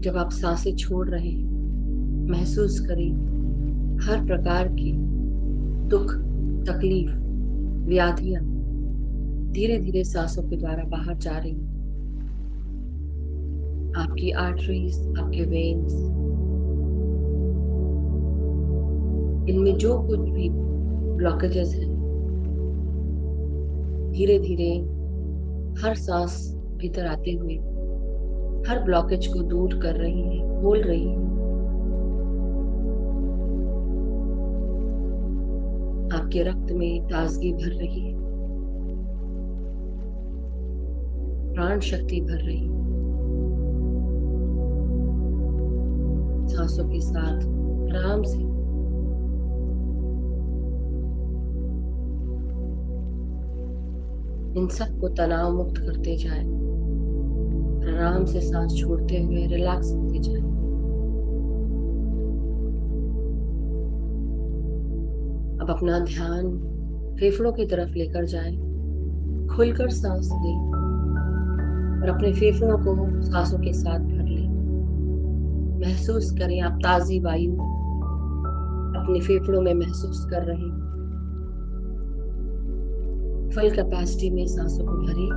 जब आप सांसें छोड़ रहे हैं, महसूस करें हर प्रकार की दुख, तकलीफ, व्याधियां धीरे धीरे सांसों के द्वारा बाहर जा रही हैं। आपकी आर्टरीज, आपके वेन्स, इनमें जो कुछ भी ब्लॉकेजेस हैं, धीरे धीरे हर सांस भीतर आते हुए हर ब्लॉकेज को दूर कर रही है, खोल रही है। आपके रक्त में ताजगी भर रही है, प्राण शक्ति भर रही है। सांसों के साथ आराम से इन सब को तनाव मुक्त करते जाएं। आराम से सांस छोड़ते हुए रिलैक्स होते जाएं। अब अपना ध्यान फेफड़ों की तरफ लेकर जाएं। खुलकर सांस लें और अपने फेफड़ों को सांसों के साथ भर लें। महसूस करें आप ताजी वायु अपने फेफड़ों में महसूस कर रहे हैं। फुल कैपेसिटी में सांसों को भरें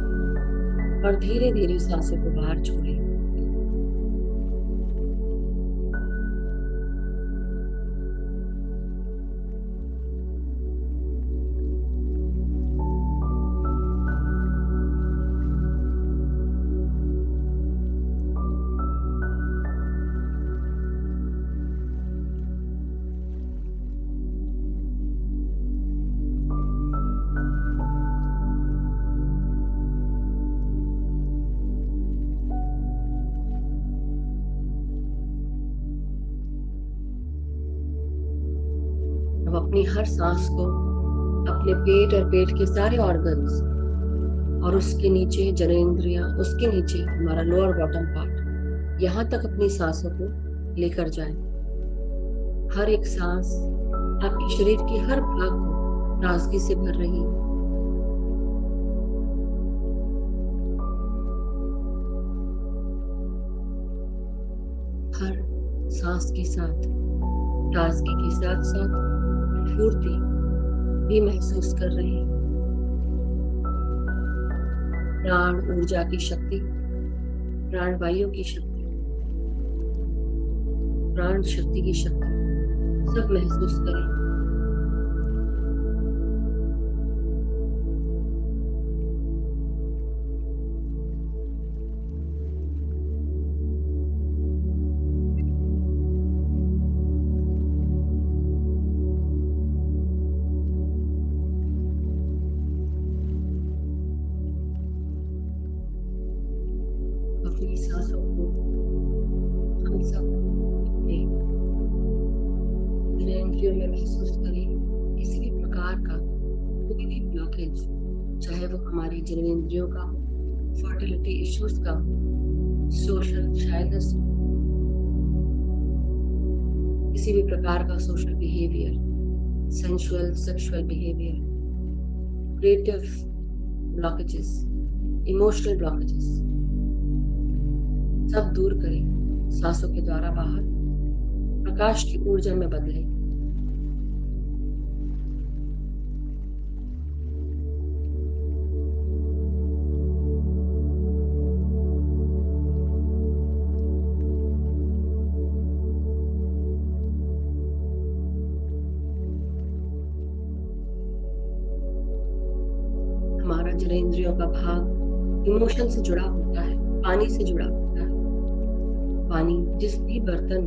और धीरे धीरे सांसों को बाहर छोड़ें। अपनी हर सांस को, अपने पेट और पेट के सारे ऑर्गन्स, और उसके नीचे जननेंद्रियां, उसके नीचे हमारा लोअर बॉटम पार्ट, यहाँ तक अपनी सांसों को लेकर जाएं। हर एक सांस आपके शरीर के हर भाग को ताजगी से भर रही है। हर सांस के साथ ताजगी के साथ साथ फुर्ती भी महसूस कर रहे हैं। प्राण ऊर्जा की शक्ति, प्राण वायु की शक्ति, प्राण शक्ति की शक्ति सब महसूस करें। अपनी सांसों को हम सब अपने जननेंद्रियों में महसूस करें। किसी भी प्रकार का कोई भी ब्लॉकेज, चाहे वो हमारी जननेंद्रियों का हो, फर्टिलिटी इश्यूज का हो, सोशल शायनेस हो, किसी भी प्रकार का social behaviour, sensual sexual behaviour, creative blockages, emotional blockages, सब दूर करें। सांसों के द्वारा बाहर प्रकाश की ऊर्जा में बदलें। हमारा जननेंद्रियों का भाग इमोशन से जुड़ा होता है, पानी से जुड़ा होता है। पानी जिस भी बर्तन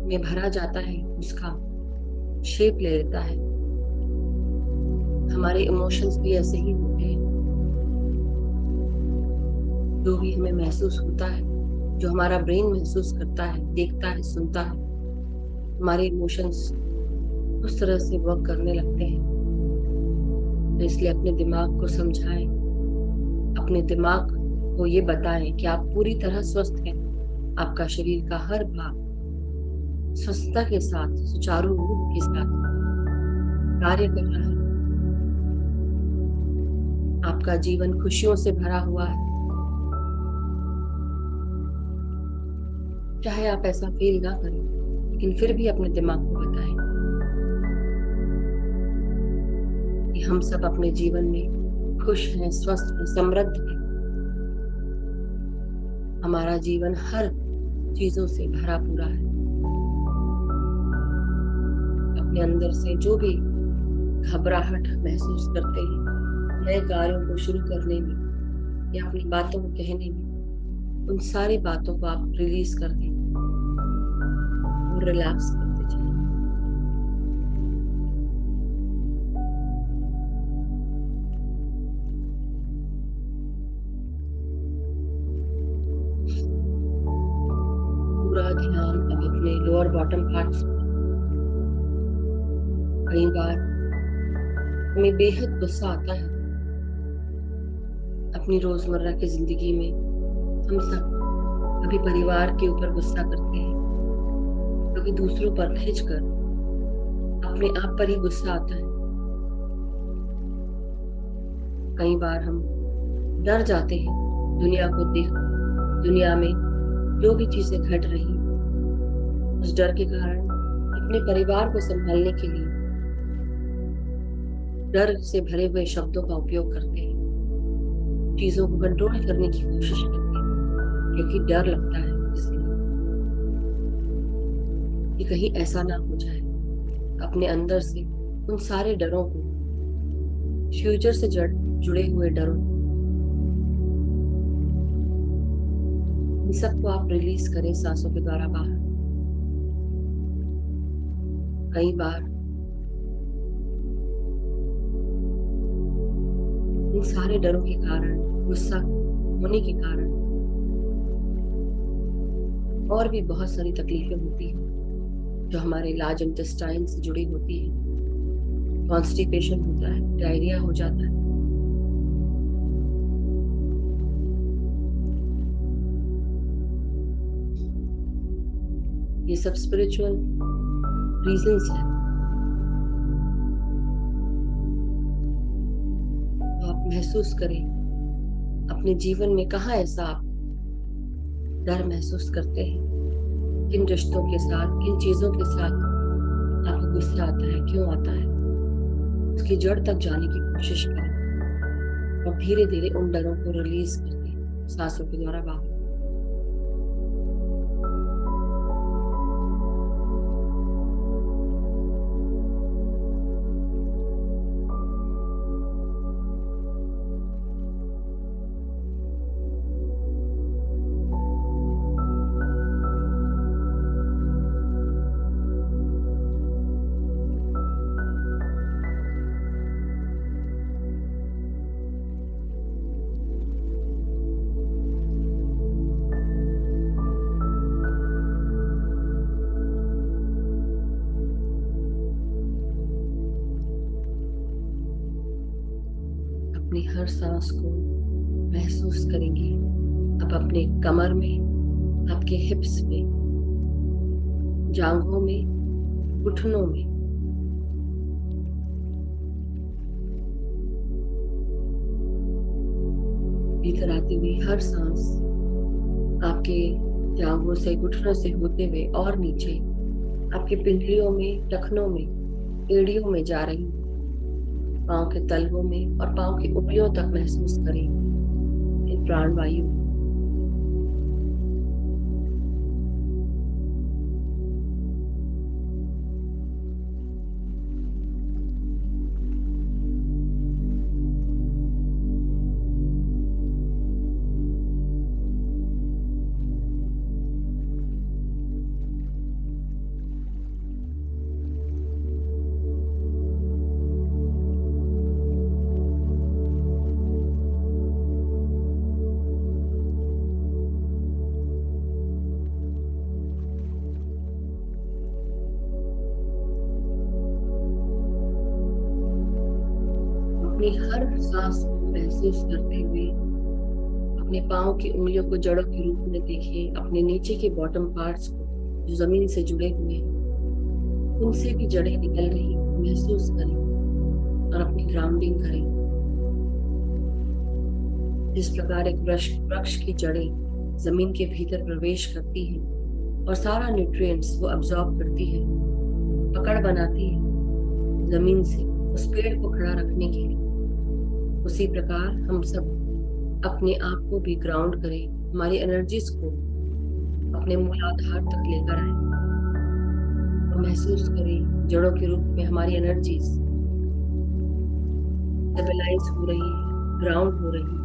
में भरा जाता है उसका शेप ले लेता है। हमारे इमोशंस भी ऐसे ही होते हैं। जो भी हमें महसूस होता है, जो हमारा ब्रेन महसूस करता है, देखता है, सुनता है, हमारे इमोशंस उस तरह से वर्क करने लगते हैं। तो इसलिए अपने दिमाग को समझाएं, अपने दिमाग को ये बताएं कि आप पूरी तरह स्वस्थ हैं। आपका शरीर का हर भाग स्वस्थता के साथ, सुचारू रूप के साथ कार्य कर रहा है। आपका जीवन खुशियों से भरा हुआ है। चाहे आप ऐसा फील ना करें, लेकिन फिर भी अपने दिमाग को बताएं कि हम सब अपने जीवन में खुश हैं, स्वस्थ हैं, समृद्ध हैं। हमारा जीवन हर चीजों से भरा पूरा है। अपने अंदर से जो भी घबराहट महसूस करते हैं नए कार्यों को शुरू करने में या अपनी बातों को कहने में, उन सारी बातों को आप रिलीज कर दें और रिलैक्स करते जाएं। पूरा ध्यान अब अपने लोअर बॉटम पार्ट्स। कई बार हमें बेहद गुस्सा आता है अपनी रोजमर्रा की जिंदगी में। हम सब कभी परिवार के ऊपर गुस्सा करते हैं, कभी दूसरों पर खींचकर अपने आप पर ही गुस्सा आता है। कई बार हम डर जाते हैं दुनिया को देख, दुनिया में जो भी चीजें घट रही, उस डर के कारण अपने परिवार को संभालने के लिए डर से भरे हुए शब्दों का उपयोग करते हैं, चीजों को कंट्रोल करने की कोशिश करते हैं क्योंकि डर लगता है। इसलिए कि कहीं ऐसा ना हो जाए। अपने अंदर से उन सारे डरों को, फ्यूचर से जुड़े हुए डरों, इन सबको आप रिलीज करें सांसों के द्वारा बाहर। कई बार इन सारे डरों के कारण, गुस्सा होने के कारण और भी बहुत सारी तकलीफें होती हैं। जो हमारे लार्ज इंटेस्टाइन से जुड़ी होती है। कॉन्स्टिपेशन होता है, डायरिया हो जाता है। ये सब स्पिरिचुअल रीजंस है। तो आप महसूस करें अपने जीवन में कहाँ ऐसा आप डर महसूस करते हैं, किन रिश्तों के साथ, किन चीजों के साथ आपको गुस्सा आता है, क्यों आता है। उसकी जड़ तक जाने की कोशिश करें और धीरे धीरे उन डरों को रिलीज करके सांसों के द्वारा बाहर। अपनी हर सांस को महसूस करेंगे। अब अपने कमर में, आपके हिप्स में, जांघों में, घुटनों में। भीतर आती हुई हर सांस आपके जांघों से, घुटनों से होते हुए और नीचे आपके पिंडलियों में, टखनों में, एड़ियों में जा रही है। पाँव के तलवों में और पाँव की उंगलियों तक महसूस करें इन प्राणवायु। अपनी हर सांस को महसूस करते हुए अपने पाँव की उंगलियों को जड़ों के रूप में देखें। अपने नीचे के बॉटम पार्ट्स को जो जमीन से जुड़े हुए हैं, उनसे भी जड़ें निकल रही महसूस करें और अपनी ग्राउंडिंग करें। जिस प्रकार एक वृक्ष की जड़ें जमीन के भीतर प्रवेश करती हैं और सारा न्यूट्रिएंट्स वो अब्सॉर्ब करती है, पकड़ बनाती है जमीन से उस पेड़ को खड़ा रखने के लिए, उसी प्रकार हम सब अपने आप को भी ग्राउंड करें, हमारी एनर्जीज को अपने मूलाधार तक लेकर आए और महसूस करें जड़ों के रूप में हमारी एनर्जीज स्टेबलाइज हो रही है, ग्राउंड हो रही है।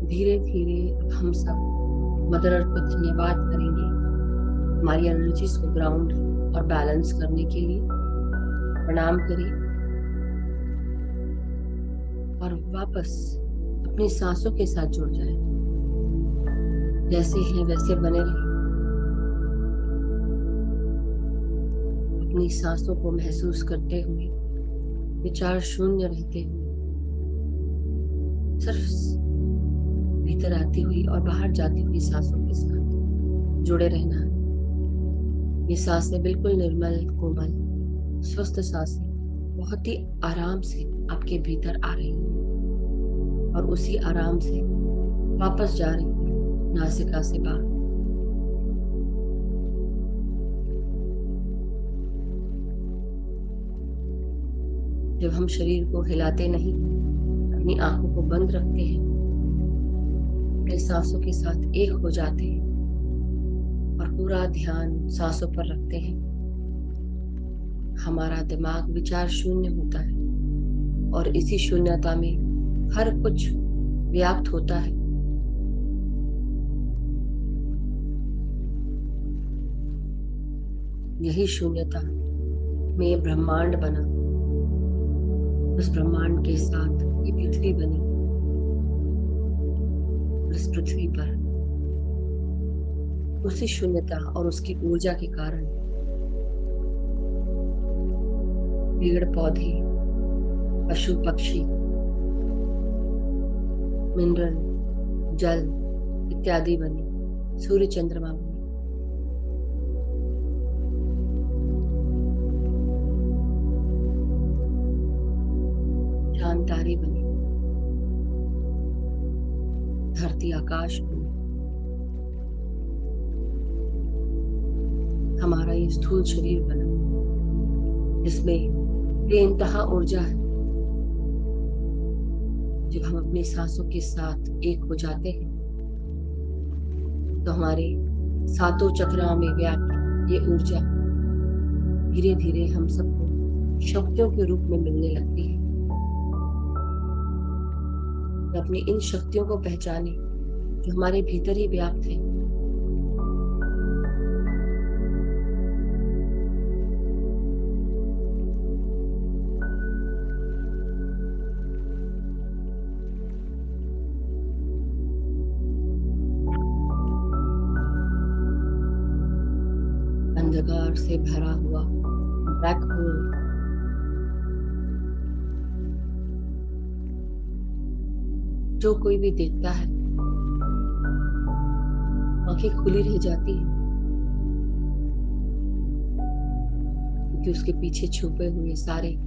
धीरे धीरे अब हम सब मदर अर्थ को धन्यवाद करेंगे हमारी एनर्जीज को ग्राउंड और बैलेंस करने के लिए। प्रणाम करें और वापस अपनी सांसों के साथ जुड़ जाए। जैसे हैं वैसे बने रहे। अपनी सांसों को महसूस करते हुए विचार शून्य रहते हुए सिर्फ भीतर आती हुई और बाहर जाती हुई सांसों के साथ जुड़े रहना है। ये सांसें बिल्कुल निर्मल, कोमल, स्वस्थ सांसें बहुत ही आराम से आपके भीतर आ रही हैं और उसी आराम से वापस जा रही हैं नासिका से बाहर। जब हम शरीर को हिलाते नहीं, अपनी आंखों को बंद रखते हैं, अपने सांसों के साथ एक हो जाते हैं और पूरा ध्यान सांसों पर रखते हैं, हमारा दिमाग विचार शून्य होता है और इसी शून्यता में हर कुछ व्याप्त होता है। यही शून्यता में ब्रह्मांड बना। उस ब्रह्मांड के साथ ये पृथ्वी बनी। इस पृथ्वी पर उसी शून्यता और उसकी ऊर्जा के कारण पेड़ पौधे, पशु पक्षी, मिनरल, जल इत्यादि बने, सूर्य चंद्रमा बने। चांद तारे बने, धरती आकाश बने। हमारा ये स्थूल शरीर बना जिसमें बेइंतहा ऊर्जा है। जब हम अपनी सांसों के साथ एक हो जाते हैं तो हमारे सातों चक्राओं में व्याप्त ये ऊर्जा धीरे धीरे हम सबको शक्तियों के रूप में मिलने लगती है। अपनी इन शक्तियों को पहचाने जो हमारे भीतर ही व्याप्त है। अंधकार से भरा हुआ ब्लैक होल जो कोई भी देखता है आंखें खुली रह जाती है, क्योंकि उसके पीछे छुपे हुए सारे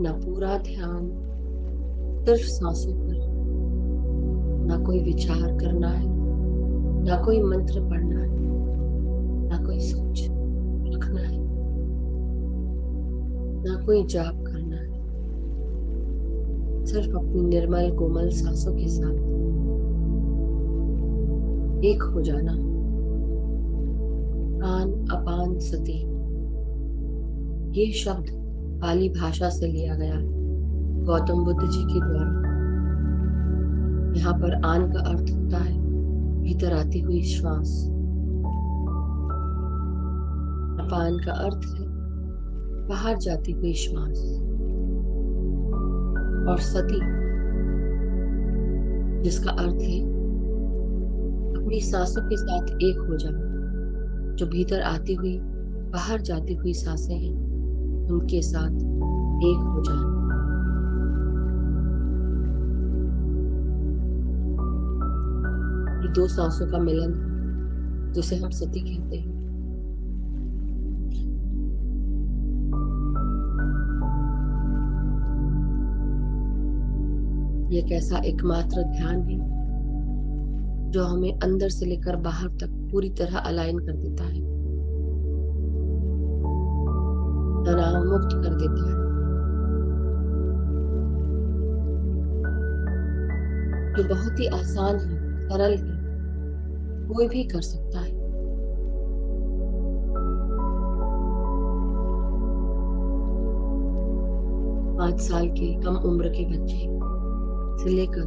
अपना पूरा ध्यान सिर्फ सांसों पर, ना कोई विचार करना है, ना कोई मंत्र पढ़ना है, ना कोई सोच रखना है, ना कोई जाप करना है। सिर्फ अपनी निर्मल कोमल सांसों के साथ एक हो जाना। प्राण अपान सती, ये शब्द पाली भाषा से लिया गया गौतम बुद्ध जी के द्वारा। यहाँ पर आन का अर्थ होता है भीतर आती हुई श्वास, अपान का अर्थ है बाहर जाती हुई श्वास, और सती जिसका अर्थ है अपनी सांसों के साथ एक हो जाना। जो भीतर आती हुई बाहर जाती हुई सांसें हैं उनके साथ एक हो जाना। ये दो सांसों का मिलन जिसे हम सती कहते हैं। ये एक ऐसा एकमात्र ध्यान है जो हमें अंदर से लेकर बाहर तक पूरी तरह अलाइन कर देता है, तनाव मुक्त कर देता है, जो बहुत ही आसान है, सरल है, कोई भी कर सकता है। पांच साल के कम उम्र के बच्चे से लेकर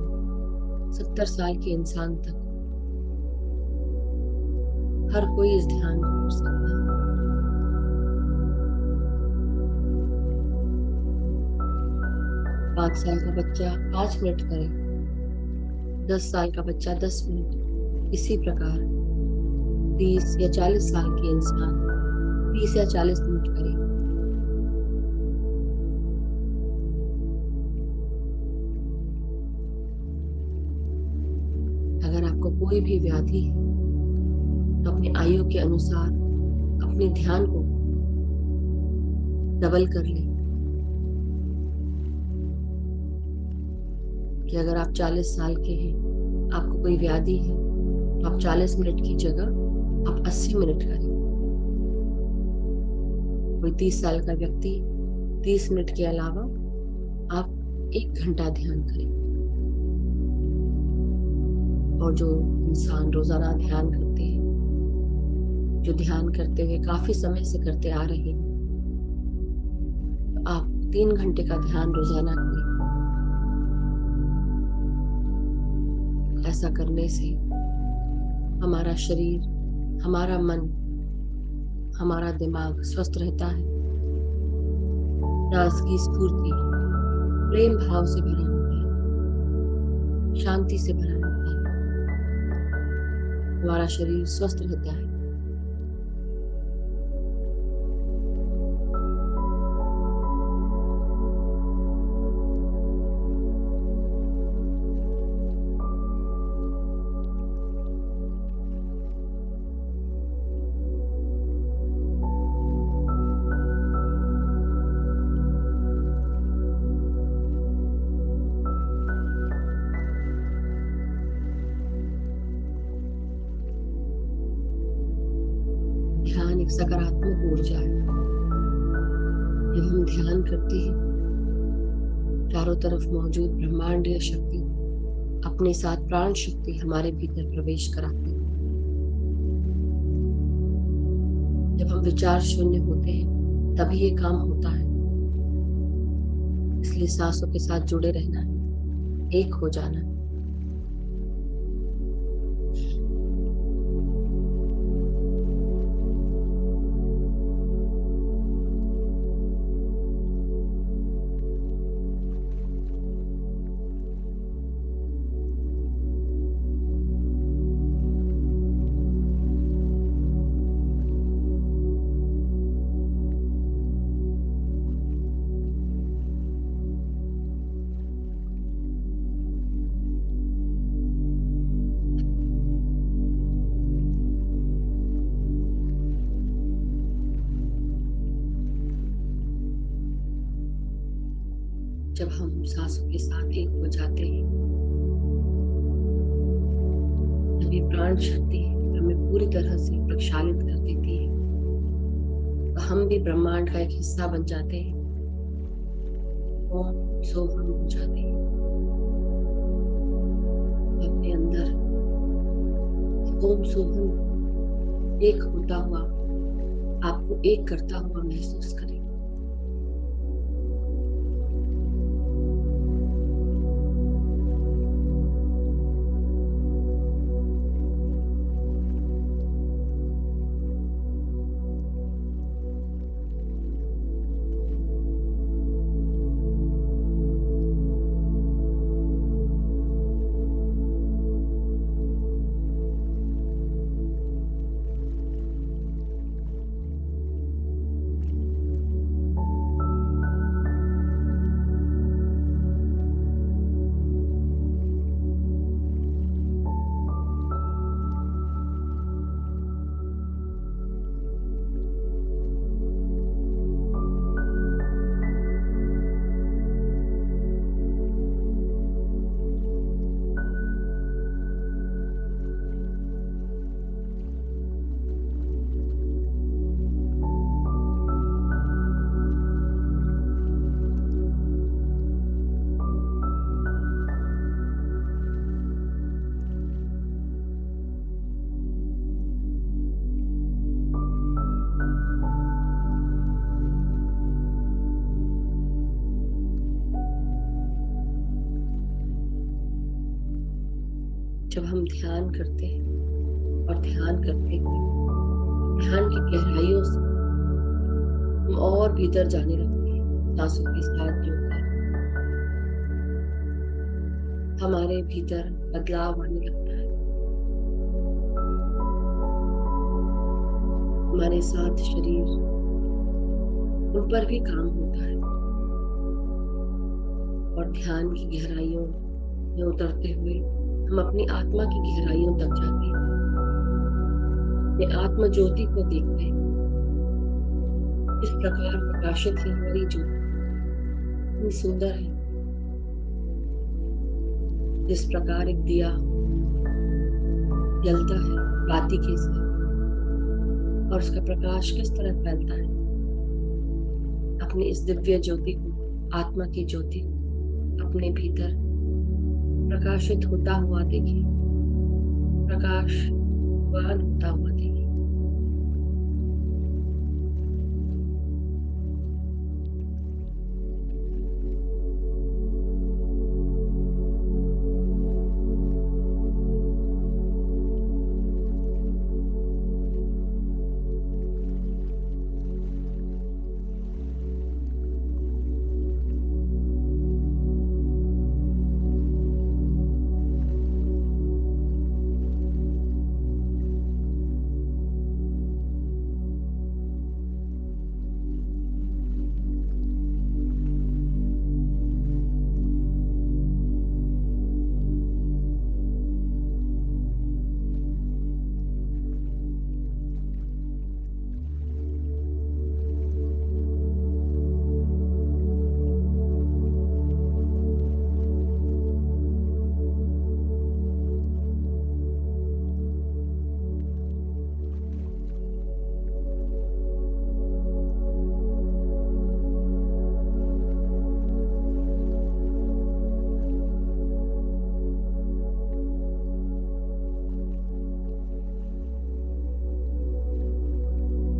70 साल के इंसान तक हर कोई इस ध्यान को कर सकता है। 5 साल का बच्चा 5 मिनट करे, 10 साल का बच्चा 10 मिनट, इसी प्रकार 30 या 40 साल के इंसान 30 या 40 मिनट करे। अगर आपको कोई भी व्याधि है तो अपनी आयु के अनुसार अपने ध्यान को डबल कर लें कि अगर आप 40 साल के हैं, आपको कोई व्याधि है, तो आप 40 मिनट की जगह आप 80 मिनट करें। कोई 30 साल का व्यक्ति 30 मिनट के अलावा आप 1 घंटा ध्यान करें। और जो इंसान रोजाना ध्यान करते हैं, जो ध्यान करते हुए काफी समय से करते आ रहे हैं, तो आप 3 घंटे का ध्यान रोजाना करें। ऐसा करने से हमारा शरीर, हमारा मन, हमारा दिमाग स्वस्थ रहता है, राज की स्फूर्ति प्रेम भाव से भरा होता है, शांति से भरा होता है, हमारा शरीर स्वस्थ रहता है। ध्यान एक सकारात्मक ऊर्जा है। जब हम ध्यान करते हैं, चारों तरफ मौजूद ब्रह्मांडीय शक्ति अपने साथ प्राण शक्ति हमारे भीतर प्रवेश कराती है। जब हम विचार शून्य होते हैं तभी ये काम होता है। इसलिए सांसों के साथ जुड़े रहना है, एक हो जाना है। जब हम सांसों के साथ एक हो जाते हैं, जब ये प्राण शक्ति हमें पूरी तरह से प्रक्षालित कर देती है, तो हम भी ब्रह्मांड का एक हिस्सा बन जाते हैं, ओम सोहम हो जाते हैं। अपने अंदर ओम सोहम एक होता हुआ, आपको एक करता हुआ महसूस करें। जब हम ध्यान करते हैं और ध्यान करते हैं, ध्यान की गहराइयों से हम और भीतर जाने लगते हैं। सांसों के साथ जुड़कर हमारे भीतर बदलाव आने लगता है। हमारे साथ शरीर, उन पर भी काम होता है और ध्यान की गहराइयों में उतरते हुए हम अपनी आत्मा की गहराइयों तक जाते हैं। अपने आत्म ज्योति को देखते हैं। इस प्रकार प्रकाशित है हमारी ज्योति, इतनी सुंदर है। जिस प्रकार एक दिया जलता है बाती के से और उसका प्रकाश किस तरह फैलता है, अपने इस दिव्य ज्योति को, आत्मा की ज्योति अपने भीतर प्रकाशित होता हुआ देखिए, प्रकाशवान होता हुआ देखिए।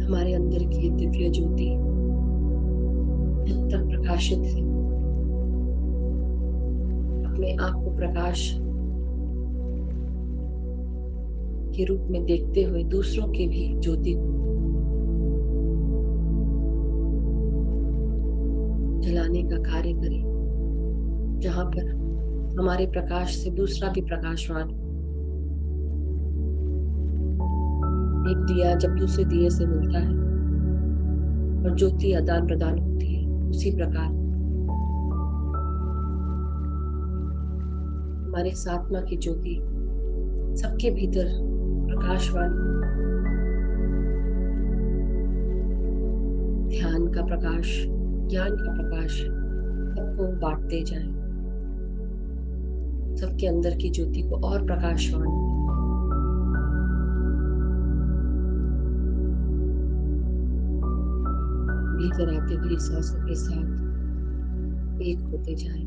हमारे अंदर की दिव्य ज्योति जब तक प्रकाशित है, अपने आप को प्रकाश के रूप में देखते हुए दूसरों के भी ज्योति को जलाने का कार्य करें, जहां पर हमारे प्रकाश से दूसरा भी प्रकाशवान। एक दिया जब दूसरे दिए से मिलता है और ज्योति आदान प्रदान होती है, उसी प्रकार हमारे इस आत्मा की ज्योति सबके भीतर प्रकाशवान, ध्यान का प्रकाश, ज्ञान का प्रकाश सबको बांटते जाएं, सबके अंदर की ज्योति को और प्रकाशवान। भीतर आती हुई सांसों के साथ एक होते जाएं।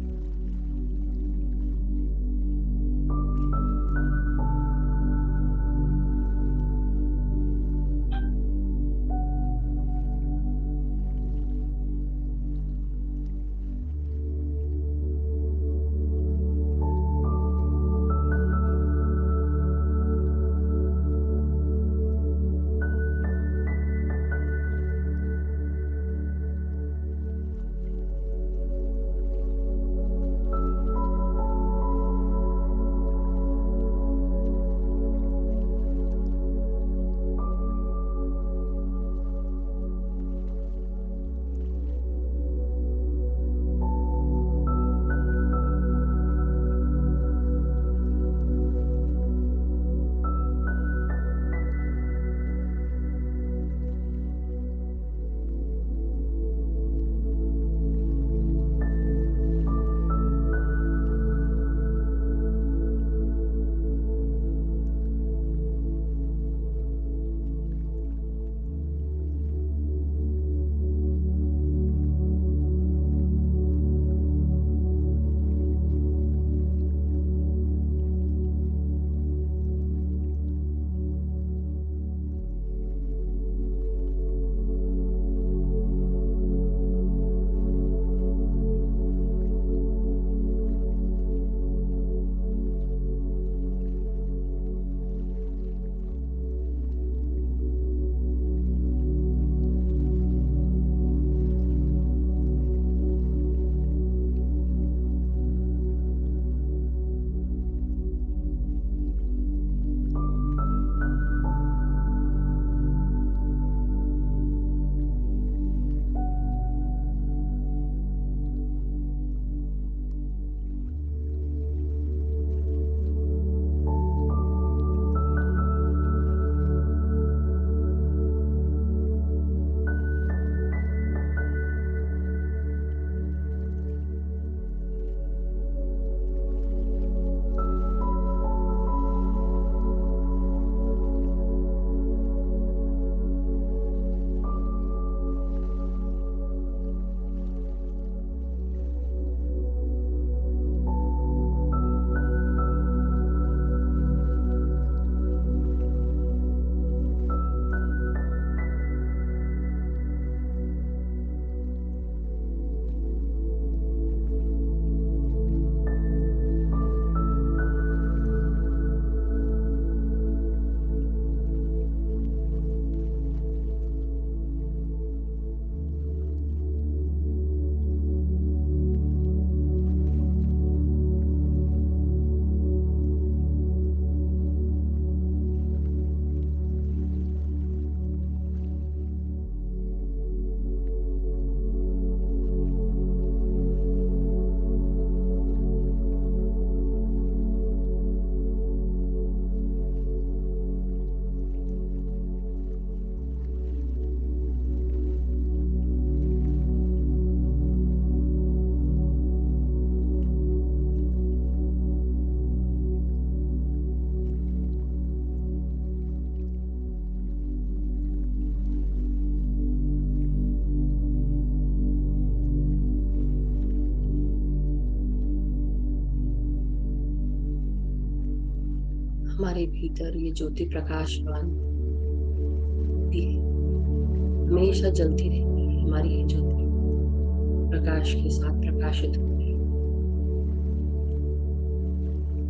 हमारे भीतर ये ज्योति प्रकाशवान होती है, हमेशा जलती रहती है। हमारी ये ज्योति प्रकाश के साथ प्रकाशित होती है।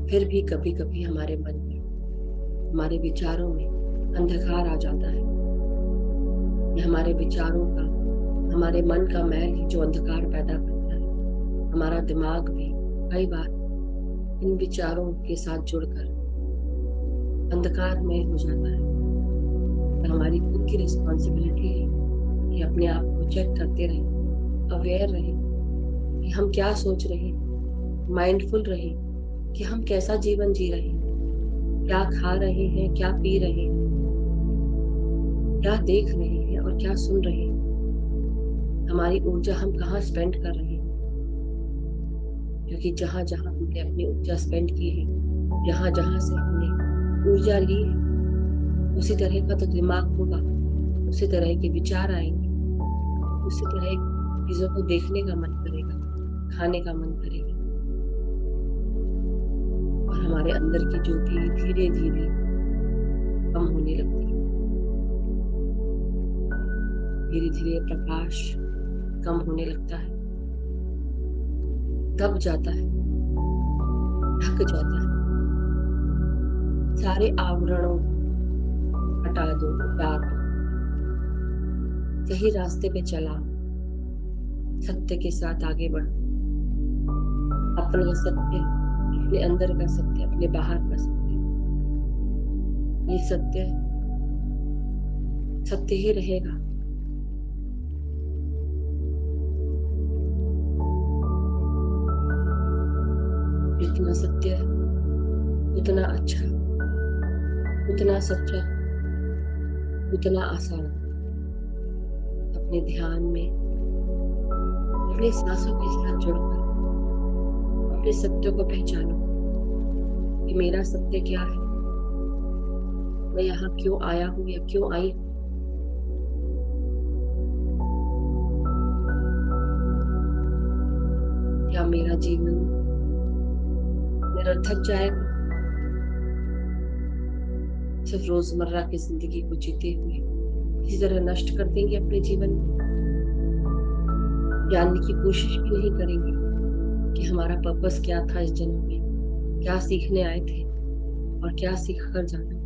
फिर भी कभी कभी हमारे मन में, हमारे विचारों में अंधकार आ जाता है। ये हमारे विचारों का, हमारे मन का मैल ही जो अंधकार पैदा करता है। हमारा दिमाग भी कई बार इन विचारों के साथ जुड़कर अंधकार में हो जाता है। तो हमारी खुद की रिस्पॉन्सिबिलिटी है कि अपने आप को चेक करते रहें, अवेयर रहें कि हम क्या सोच रहे हैं, माइंडफुल रहें कि हम कैसा जीवन जी रहे हैं, क्या खा रहे हैं, क्या पी रहे हैं, क्या देख रहे हैं और क्या सुन रहे हैं। हमारी ऊर्जा हम कहाँ स्पेंड कर रहे हैं। क्योंकि जहां जहां हमने अपनी ऊर्जा स्पेंड की है, जहां जहां से हमने ऊर्जा ली है, उसी तरह का तो दिमाग होगा, उसी तरह के विचार आएंगे, उसी तरह की चीजों को देखने का मन करेगा, खाने का मन करेगा, और हमारे अंदर की ज्योति धीरे धीरे कम होने लगती है। धीरे धीरे प्रकाश कम होने लगता है, दब जाता है, ढक जाता है। सारे आवरणों हटा दो, उतार दो, सही रास्ते पे चला, सत्य के साथ आगे बढ़ो। अपना सत्य, अपने अंदर का सत्य, अपने बाहर का सत्य, ये सत्य सत्य ही रहेगा। जितना सत्य है उतना अच्छा, उतना सच्चा, उतना आसान। अपने ध्यान में अपनी सांसों के साथ जुड़कर अपने सत्य को पहचानो कि मेरा सत्य क्या है, मैं यहाँ क्यों आया हूँ या क्यों आई हूँ। क्या मेरा जीवन निरर्थक जाएगा सिर्फ रोजमर्रा की जिंदगी को जीते हुए? इसी तरह नष्ट कर देंगे अपने जीवन को, जानने की कोशिश भी नहीं करेंगे कि हमारा पर्पस क्या था इस जन्म में, क्या सीखने आए थे और क्या सीख कर जाना।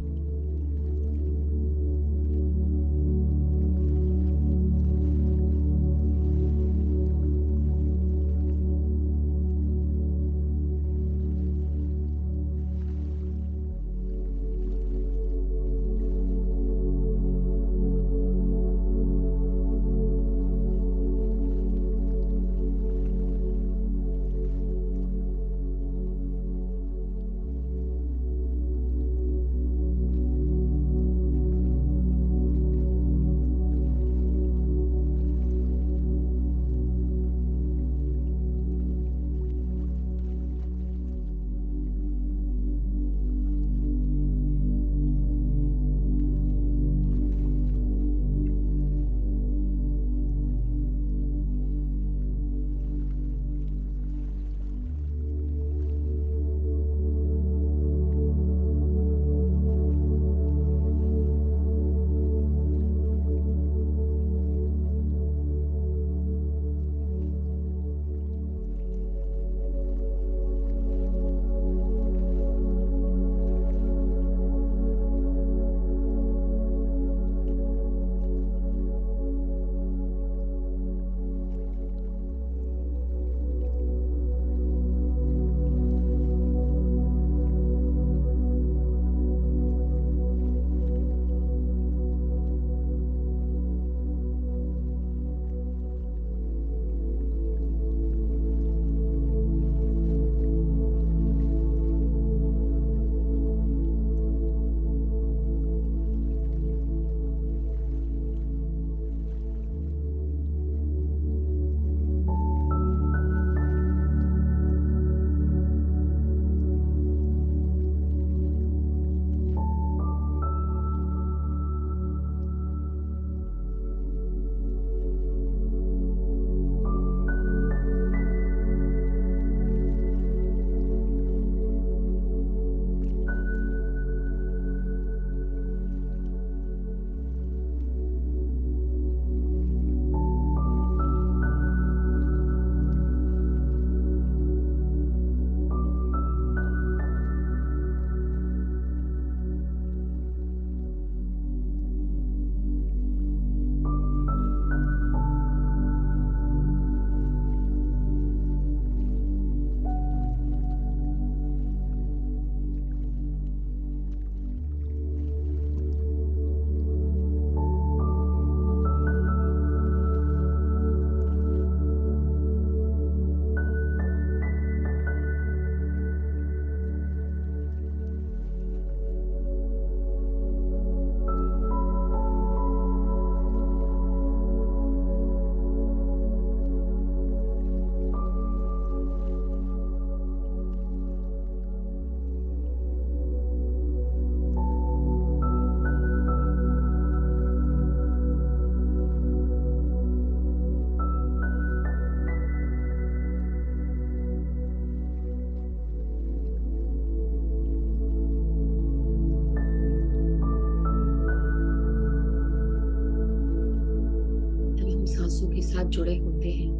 सांसों के साथ जुड़े होते हैं,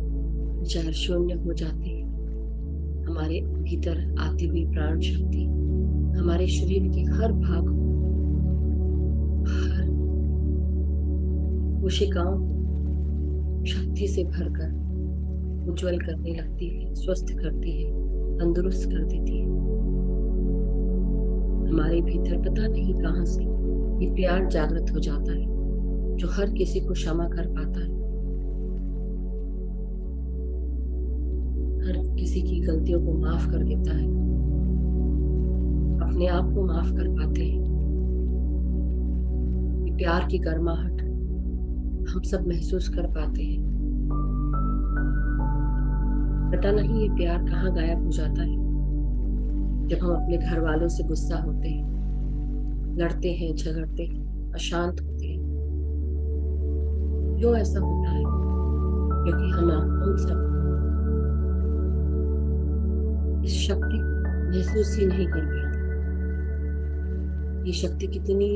विचार शून्य हो जाते हैं। हमारे भीतर आती हुई प्राण शक्ति हमारे शरीर के हर भाग को, हर कोशिकाओं को शक्ति से भरकर उज्जवल करने लगती है, स्वस्थ करती है, तंदुरुस्त कर देती है। हमारे भीतर पता नहीं कहां से ये प्यार जागृत हो जाता है, जो हर किसी को क्षमा कर पाता है, हर किसी की गलतियों को माफ कर देता है, अपने आप को माफ कर पाते हैं। ये प्यार की गर्माहट हम सब महसूस कर पाते हैं। पता नहीं ये प्यार कहाँ गायब हो जाता है जब हम अपने घर वालों से गुस्सा होते हैं, लड़ते हैं, झगड़ते हैं, अशांत होते हैं। क्यों ऐसा होता है? क्योंकि हम सब इस शक्ति को महसूस ही नहीं कर पाते। ये शक्ति कितनी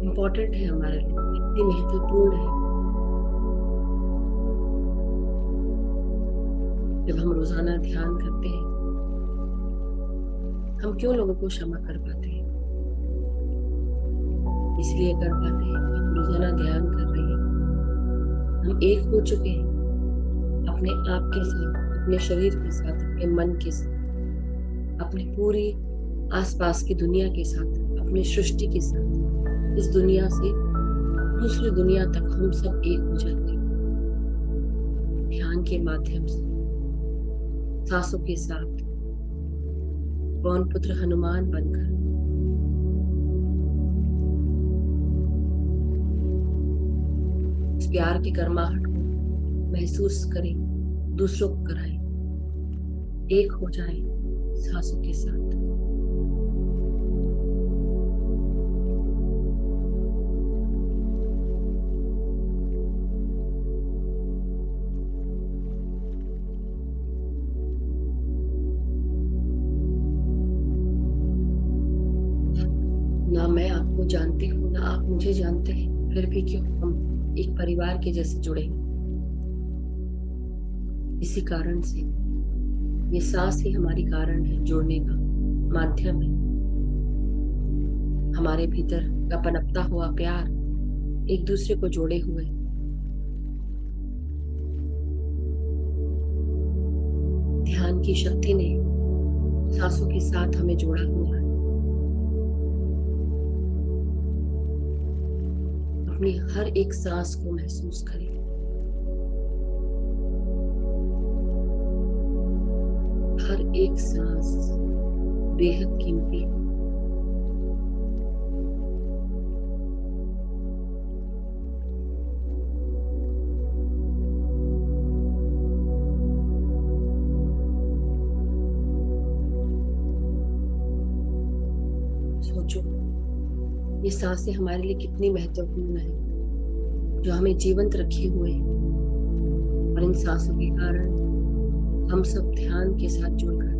इम्पोर्टेंट है हमारे लिए, कितनी महत्वपूर्ण है। जब हम रोजाना ध्यान करते हैं, हम क्यों लोगों को क्षमा कर पाते हैं? इसलिए कर पाते हैं कि हम रोजाना ध्यान कर रहे हैं, हम एक हो चुके हैं अपने आप के साथ, अपने शरीर के साथ, अपने मन के साथ, अपनी पूरी आसपास की दुनिया के साथ, अपनी सृष्टि के साथ। इस दुनिया से दूसरी दुनिया तक हम सब एक हो जाते हैं ध्यान के माध्यम से, सांसों के साथ, पवन पुत्र हनुमान बनकर। इस प्यार की गर्माहट को महसूस करें, दूसरों को कराएं, एक हो जाएं सांसों के साथ। ना मैं आपको जानती हूँ, ना आप मुझे जानते हैं, फिर भी क्यों हम एक परिवार के जैसे जुड़े हैं। इसी कारण से ये सांस ही हमारी कारण है, जोड़ने का माध्यम है। हमारे भीतर का पनपता हुआ प्यार एक दूसरे को जोड़े हुए। ध्यान की शक्ति ने सांसों के साथ हमें जोड़ा हुआ है। अपनी हर एक सांस को महसूस करें। हर एक सांस बेहद कीमती है। सोचो, ये सांसें हमारे लिए कितनी महत्वपूर्ण है, जो हमें जीवंत रखे हुए हैं। और इन सांसों के कारण हम सब ध्यान के साथ जुड़कर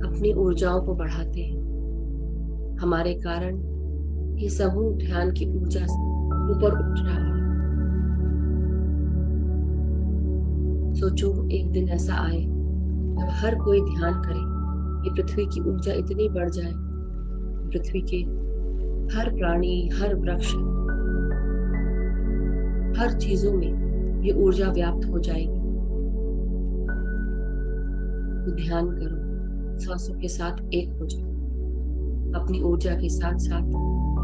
अपनी ऊर्जाओं को बढ़ाते हैं। हमारे कारण ये समूह ध्यान की ऊर्जा से ऊपर उठ रहा है। सोचो, एक दिन ऐसा आए जब हर कोई ध्यान करे, ये पृथ्वी की ऊर्जा इतनी बढ़ जाए, पृथ्वी के हर प्राणी, हर वृक्ष, हर चीजों में ये ऊर्जा व्याप्त हो जाएगी। तो ध्यान करो, सांसों के साथ एक हो जाओ। अपनी ऊर्जा के साथ साथ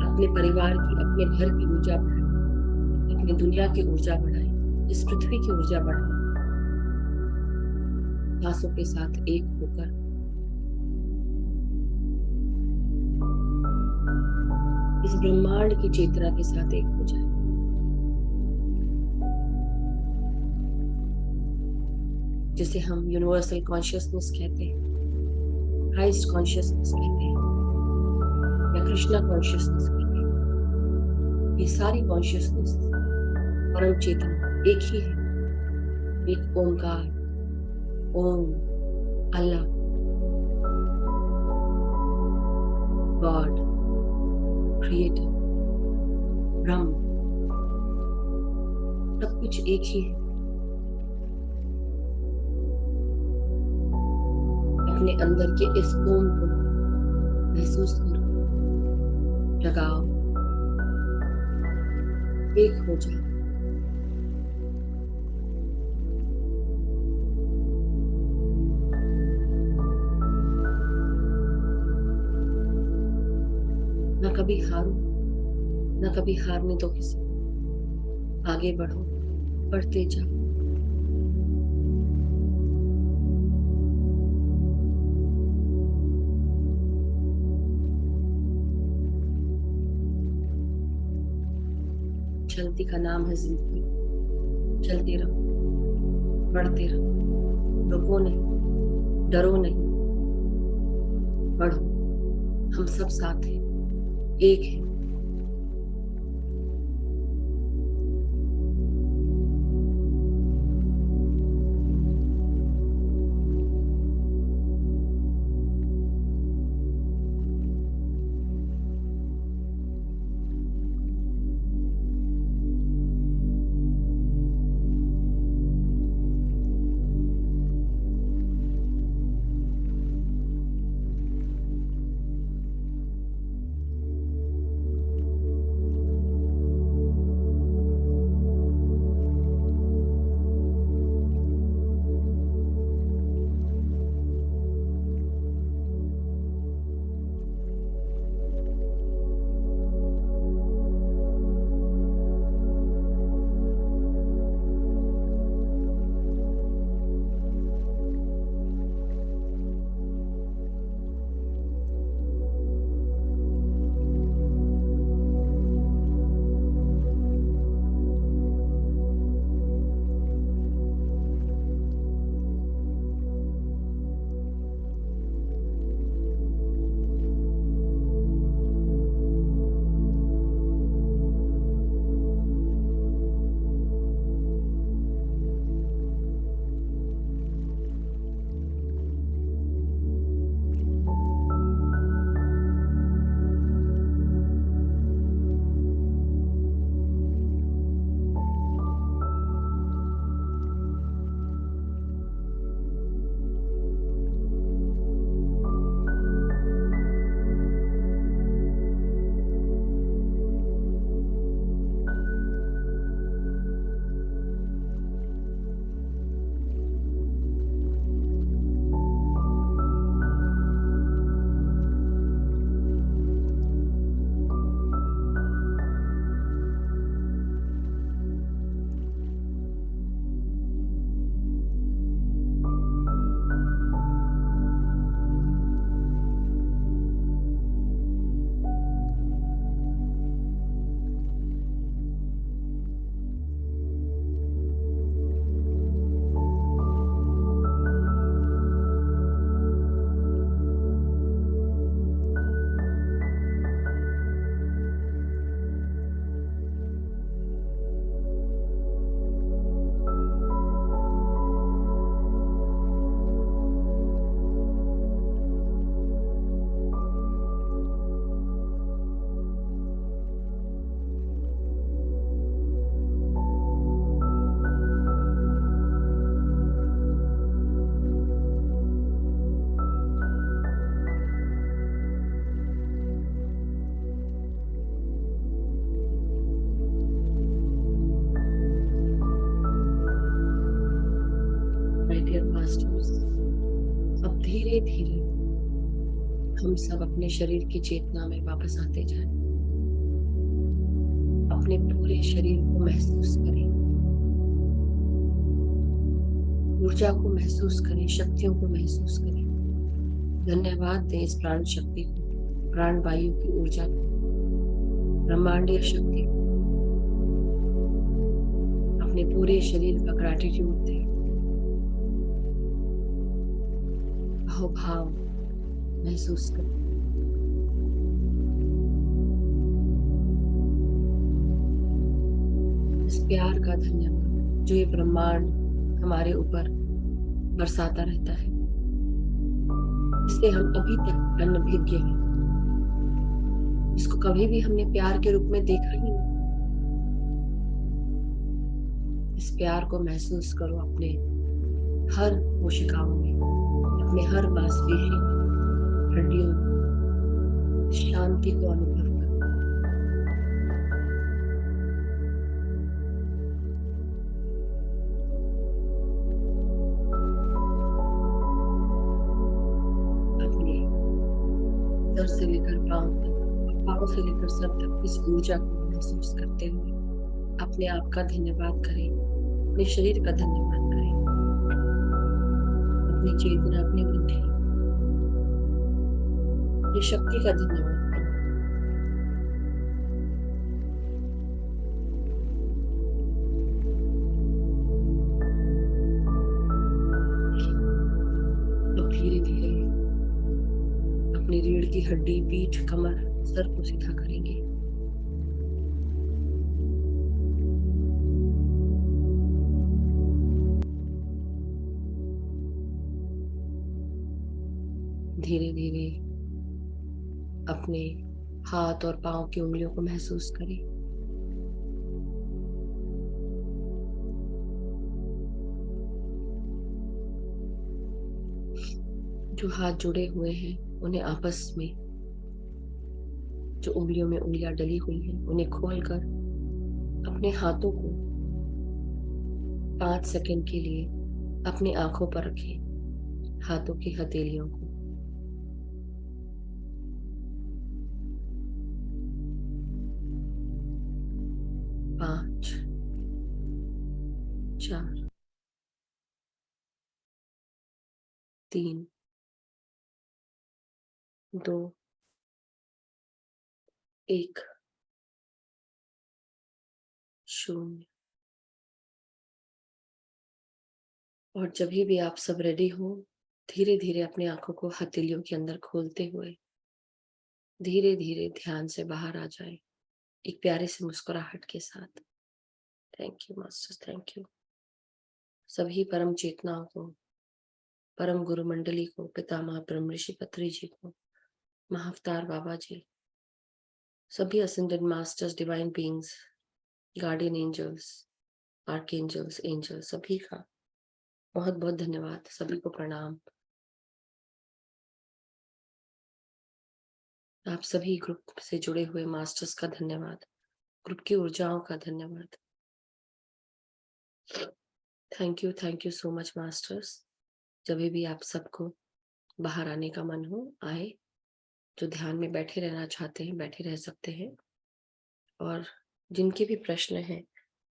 अपने परिवार की, अपने घर की ऊर्जा बढ़ाएं, अपनी दुनिया की ऊर्जा बढ़ाएं, इस पृथ्वी की ऊर्जा बढ़ाएं। सांसों के साथ एक होकर इस ब्रह्मांड की चेतना के साथ एक हो जाए। जिसे हम यूनिवर्सल कॉन्शियसनेस कहते हैं, क्राइस्ट कॉन्शियसनेस कहते हैं, या कृष्णा कॉन्शियसनेस कहते हैं। ये सारी कॉन्शियसनेस, परम चेतना एक ही है, एक ओंकार, ओम, अल्लाह, गॉड, क्रिएटर, ब्रह्म, सब कुछ एक ही है। अपने अंदर के इस ओम को महसूस करो, जगाओ, एक हो जाओ। न कभी हारो, न कभी हारने दो किसी को। आगे बढ़ो, बढ़ते जाओ। चलती का नाम है जिंदगी। चलते रहो, बढ़ते रहो, रुको नहीं, डरो नहीं, बढ़ो। हम सब साथ हैं, एक है। माय डियर मास्टर्स, अब धीरे धीरे हम सब अपने शरीर की चेतना में वापस आते जाएं। अपने पूरे शरीर को महसूस करें, ऊर्जा को महसूस करें, शक्तियों को महसूस करें। धन्यवाद दें इस प्राण शक्ति को, प्राण वायु की ऊर्जा को, ब्रह्मांडीय शक्ति को। अपने पूरे शरीर का ग्रैटिट्यूड दें, भाव महसूस करें। इस प्यार का धन्यवाद जो ये ब्रह्मांड हमारे ऊपर बरसाता रहता है, इससे हम अभी तक अनभिज्ञ हैं। इसको कभी भी हमने प्यार के रूप में देखा ही नहीं। इस प्यार को महसूस करो अपने हर कोशिकाओं में, अपने हर मांसपेशी, हड्डियों में। शांति को अनुभव करो। अपने सर से लेकर पांव तक और पांव से लेकर सर तक इस ऊर्जा को महसूस करते हुए अपने आप का धन्यवाद करें, अपने शरीर का धन्यवाद करें, अपनी चेतना, अपनी बुद्धि, अपनी शक्ति का धन्यवाद करें। अब धीरे धीरे अपनी रीढ़ की हड्डी, पीठ, कमर, सर को सीधा करेंगे। धीरे धीरे अपने हाथ और पांव की उंगलियों को महसूस करें। जो हाथ जुड़े हुए हैं उन्हें आपस में, जो उंगलियों में उंगलियां डली हुई हैं उन्हें खोलकर अपने हाथों को 5 सेकंड के लिए अपनी आंखों पर रखें, हाथों की हथेलियों को। 5, 4, 3, 2, 1, 0। और जब भी आप सब रेडी हो, धीरे धीरे अपनी आंखों को हथेलियों के अंदर खोलते हुए धीरे धीरे ध्यान से बाहर आ जाए, एक प्यारे से मुस्कुराहट के साथ। Thank you master, thank you. सभी परम चेतनाओं को, परम गुरु मंडली को, पितामह ब्रह्म ऋषि पत्री जी को, महाअवतार बाबा जी, सभी ascended masters, divine beings, guardian angels, archangels, angels, सभी का बहुत बहुत धन्यवाद, सभी को प्रणाम। आप सभी ग्रुप से जुड़े हुए मास्टर्स का धन्यवाद, ग्रुप की ऊर्जाओं का धन्यवाद। Thank you so much masters. जब भी आप सबको बाहर आने का मन हो, आए। जो ध्यान में बैठे रहना चाहते हैं बैठे रह सकते हैं, और जिनके भी प्रश्न हैं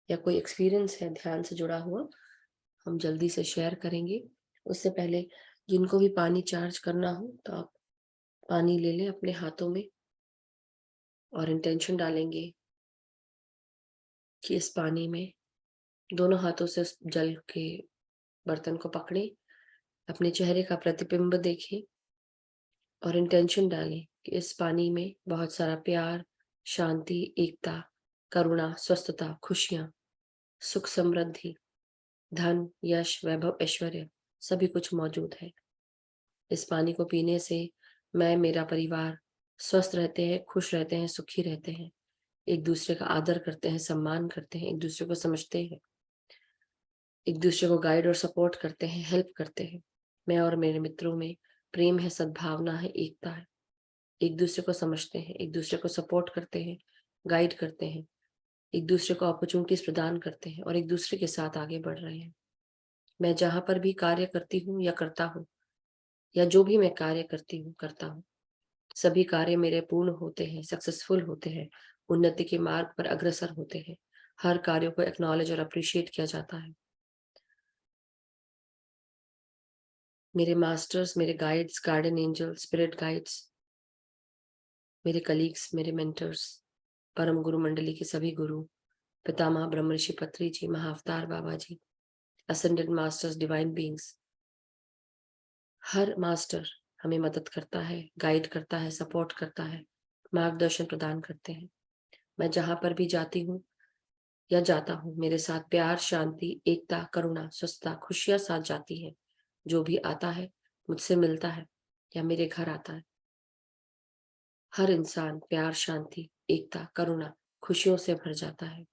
या कोई एक्सपीरियंस है ध्यान से जुड़ा हुआ, हम जल्दी से शेयर करेंगे। उससे पहले जिनको भी पानी चार्ज करना हो तो आप पानी ले लें अपने हाथों में और इंटेंशन डालेंगे कि इस पानी में दोनों हाथों से उस जल के बर्तन को पकड़ें, अपने चेहरे का प्रतिबिंब देखें और इंटेंशन डालें कि इस पानी में बहुत सारा प्यार, शांति, एकता, करुणा, स्वस्थता, खुशियां, सुख, समृद्धि, धन, यश, वैभव, ऐश्वर्य सभी कुछ मौजूद है। इस पानी को पीने से मैं, मेरा परिवार स्वस्थ रहते हैं, खुश रहते हैं, सुखी रहते हैं, एक दूसरे का आदर करते हैं, सम्मान करते हैं, एक दूसरे को समझते हैं, एक दूसरे को गाइड और सपोर्ट करते हैं, हेल्प करते हैं। मैं और मेरे मित्रों में प्रेम है, सद्भावना है, एकता है, एक दूसरे को समझते हैं, एक दूसरे को सपोर्ट करते हैं, गाइड करते हैं, एक दूसरे को अपॉर्चुनिटीज प्रदान करते हैं और एक दूसरे के साथ आगे बढ़ रहे हैं। मैं जहां पर भी कार्य करती हूँ या करता हूँ, या जो भी मैं कार्य करती हूँ करता हूँ, सभी कार्य मेरे पूर्ण होते हैं, सक्सेसफुल होते हैं, उन्नति के मार्ग पर अग्रसर होते हैं। हर कार्य को एक्नॉलेज और अप्रिशिएट किया जाता है। मेरे मास्टर्स, मेरे guides, garden angel, spirit guides, मेरे कलीग्स, मेरे मेंटर्स, परम गुरु मंडली के सभी गुरु, पितामह Brahmarshi Patri ji, Mahavatar Baba ji, ascended masters, divine beings, हर मास्टर हमें मदद करता है, गाइड करता है, सपोर्ट करता है, मार्गदर्शन प्रदान करते हैं। मैं जहां पर भी जाती हूँ या जाता हूँ, मेरे साथ प्यार, शांति, एकता, करुणा, स्वस्थता, खुशियां साथ जाती है। जो भी आता है, मुझसे मिलता है या मेरे घर आता है, हर इंसान प्यार, शांति, एकता, करुणा, खुशियों से भर जाता है।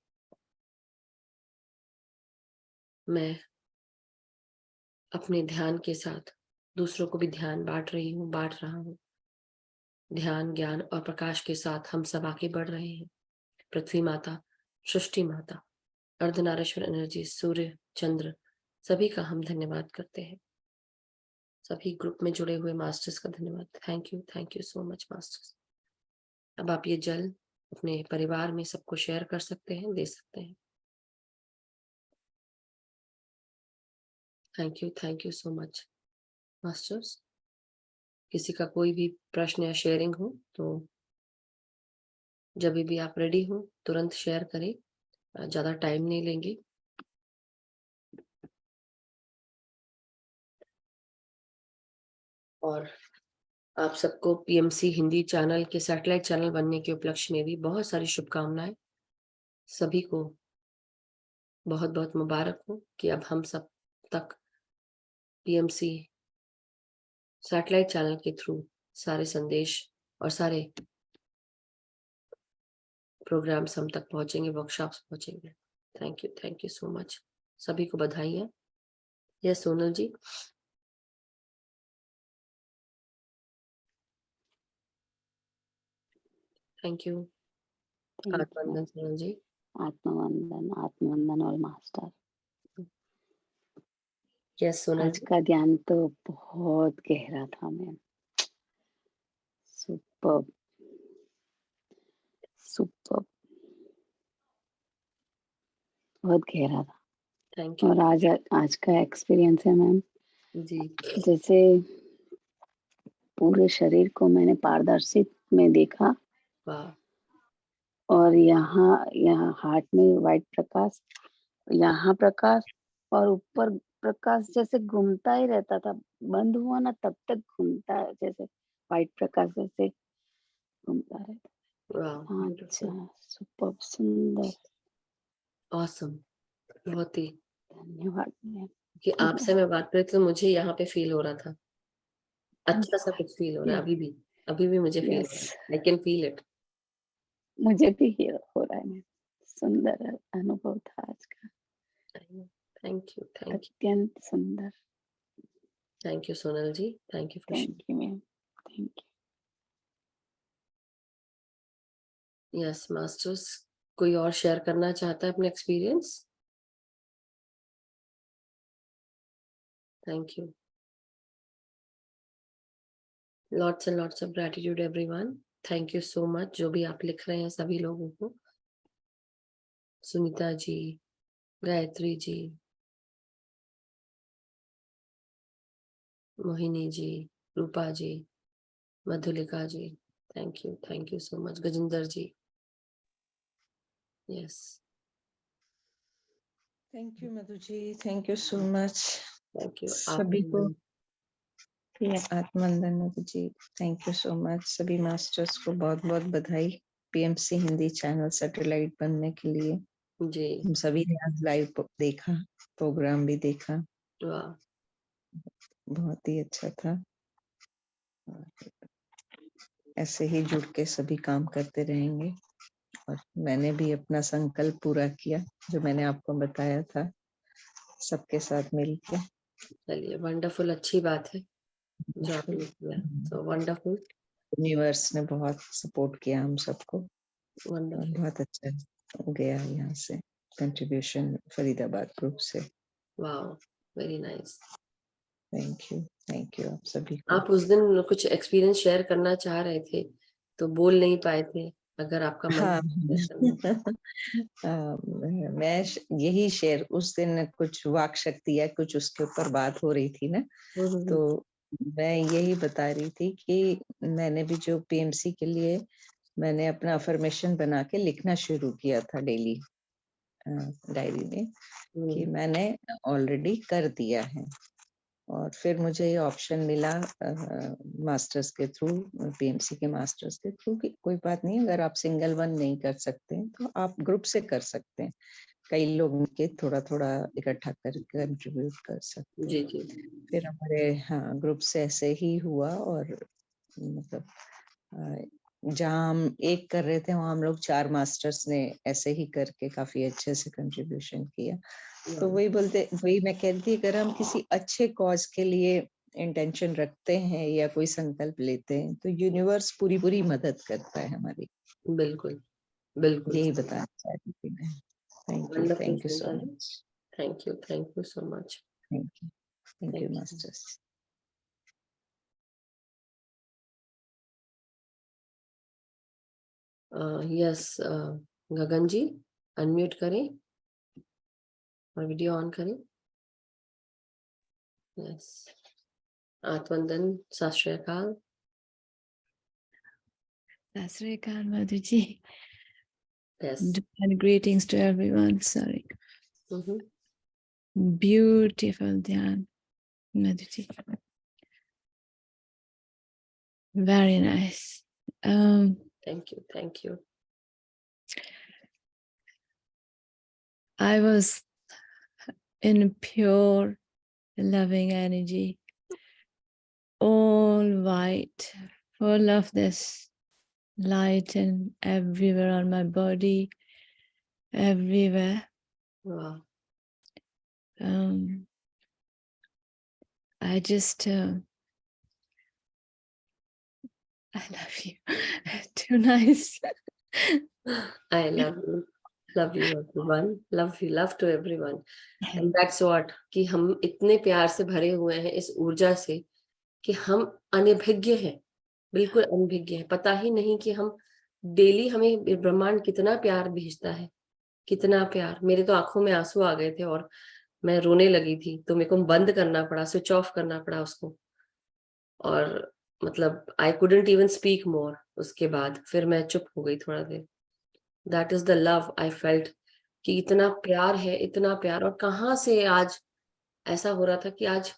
मैं अपने ध्यान के साथ दूसरों को भी ध्यान बांट रहा हूँ। ध्यान, ज्ञान और प्रकाश के साथ हम सब आगे बढ़ रहे हैं। पृथ्वी माता, सृष्टि माता, अर्धनारीश्वर एनर्जी, सूर्य, चंद्र, सभी का हम धन्यवाद करते हैं। सभी ग्रुप में जुड़े हुए मास्टर्स का धन्यवाद। Thank you so much masters. अब आप ये जल अपने परिवार में सबको शेयर कर सकते हैं, दे सकते हैं। Thank you so much masters. किसी का कोई भी प्रश्न या शेयरिंग हो तो जब भी आप रेडी हो तुरंत शेयर करें, ज्यादा टाइम नहीं लेंगे। और आप सबको पीएमसी हिंदी चैनल के सैटेलाइट चैनल बनने के उपलक्ष्य में भी बहुत सारी शुभकामनाएं। सभी को बहुत बहुत मुबारक हो कि अब हम सब तक पीएमसी सैटेलाइट चैनल के थ्रू सारे संदेश और सारे प्रोग्राम्स हम तक पहुंचेंगे, वर्कशॉप्स पहुंचेंगे। Thank you so much. सभी को बधाइयाँ। Yes Sonal ji. Thank you. आत्मवंदन सोनल जी। आत्मवंदन और मास्टर। यस सोनल आज जी। का ध्यान तो बहुत गहरा था मैम। सुपर सुपर, बहुत गहरा था। थैंक यू और आज का एक्सपीरियंस है मैम, जी। जैसे पूरे शरीर को मैंने पारदर्शित में देखा वाह। और यहाँ हार्ट में वाइट प्रकाश, यहाँ प्रकाश और ऊपर प्रकाश जैसे घूमता ही रहता था। बंद हुआ ना तब तक घूमता, जैसे वाइट प्रकाश जैसे घूमता रहता। वाह, अच्छा, सुपर, सुंदर, ऑसम। बहुत ही धन्यवाद मैम। कि आपसे मैं बात करी तो मुझे यहाँ पे फील हो रहा था, अच्छा सा कुछ फील हो रहा है। अभी भी मुझे फील हो रहा है। I can feel it. मुझे भी ये हो रहा है मैम। सुंदर अनुभव था आज का। थैंक यू अत्यंत सुंदर। Thank you Sonal ji. Thank you thank you ma'am. Thank you. Yes masters, कोई और शेयर करना चाहता है अपना experience? Thank you. Lots and lots of gratitude everyone. Thank you so much जो भी आप लिख रहे हैं सभी लोगों को। Sunita ji, Gayatri ji, Mohini ji, Rupa ji, Madhulika ji, thank you so much. Gajinder ji, yes thank you Madhu ji, thank you so much. Thank you. सभी को आत्मवंदन मधु ji, thank you so much. सभी मास्टर्स को बहुत बहुत बधाई पीएमसी हिंदी चैनल सैटेलाइट बनने के लिए जी। हम सभी ने आज लाइव देखा, प्रोग्राम भी देखा, वाह, बहुत ही अच्छा था। ऐसे ही जुड़ के सभी काम करते रहेंगे और मैंने भी अपना संकल्प पूरा किया जो मैंने आपको बताया था सबके साथ मिलके। चलिए वंडरफुल, अच्छी बात है जो आपने किया। So wonderful. यूनिवर्स ने बहुत सपोर्ट किया हम सबको, वंडरफुल। बहुत अच्छा हो गया यहाँ से कंट्रीब्यूशन फरीदाबाद ग्रुप से। Wow, very nice. Thank you आप सभी को। आप उस दिन कुछ एक्सपीरियंस शेयर करना चाह रहे थे तो बोल नहीं पाए थे, अगर आपका मन हाँ करना। मैं यही शेयर, उस दिन कुछ वाक शक्ति है कुछ उसके ऊपर बात हो रही थी ना, तो मैं यही बता रही थी कि मैंने भी जो पीएमसी के लिए मैंने अपना अफर्मेशन बना के लिखना शुरू किया था डेली डायरी में कि मैंने ऑलरेडी कर दिया है। और फिर मुझे ये ऑप्शन मिला मास्टर्स के थ्रू, पीएमसी के मास्टर्स के थ्रू कि कोई बात नहीं, अगर आप सिंगल वन नहीं कर सकते तो आप ग्रुप से कर सकते हैं, कई लोग मिलके थोड़ा थोड़ा इकट्ठा करके कंट्रीब्यूट कर सकते हैं। जी जी। फिर हमारे ग्रुप से ऐसे ही हुआ और मतलब जहाँ हम एक कर रहे थे वहाँ हम लोग 4 मास्टर्स ने ऐसे ही करके काफी अच्छे से कंट्रीब्यूशन किया। तो वही मैं कहती, अगर हम किसी अच्छे कॉज के लिए इंटेंशन रखते हैं या कोई संकल्प लेते हैं तो यूनिवर्स पूरी मदद करता है हमारी। बिल्कुल बिल्कुल। यही बताना चाहती थी मैं। Thank you so much. Thank you so much. Thank you masters. Yes, Gagan ji unmute करें और वीडियो ऑन करें। यस, आत्मवंदन, Sat Sri Akal. Sat Sri Akal, Madhuji. Yes, And greetings to everyone. Sorry. Beautiful Dhyan, Madhuji. Very nice. Thank you. I was in pure loving energy, all white, full of this light and everywhere on my body, everywhere. वाह, I just, I love you. Too nice. I love you everyone, love to everyone, and that's what कि हम इतने प्यार से भरे हुए हैं इस ऊर्जा से कि हम अनभिज्ञ हैं, बिल्कुल अनभिज्ञ हैं। पता ही नहीं कि हम डेली हमें ब्रह्मांड कितना प्यार भेजता है, कितना प्यार। मेरे तो आंखों में आंसू आ गए थे और मैं रोने लगी थी, तो मेरे को बंद करना पड़ा, स्विच ऑफ करना पड़ा उसको, और मतलब I couldn't even speak more. उसके बाद फिर मैं चुप हो गई थोड़ा देर। That is the love I felt, कि इतना प्यार है, इतना प्यार। और कहाँ से आज ऐसा हो रहा था कि आज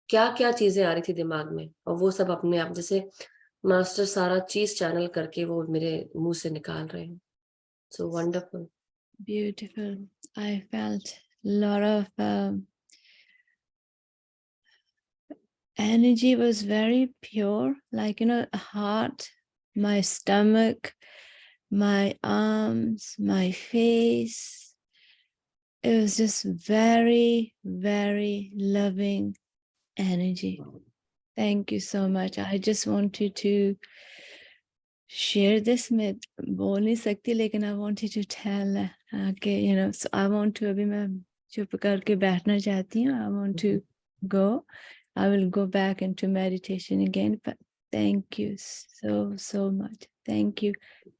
क्या क्या चीजें आ रही थी दिमाग में, और वो सब अपने आप जैसे मास्टर सारा चीज चैनल करके वो मेरे मुंह से निकाल रहे हैं। So wonderful. Beautiful. I felt a lot of energy was very pure, like, heart, my stomach, my arms, my face. It was just very, very loving energy. Thank you so much. I just wanted to share this with बोल नहीं सकती, लेकिन I wanted to tell कि so I want to, अभी मैं चुप करके बैठना चाहती हूँ. I want to go. I will go back into meditation again, but thank you so much. Thank you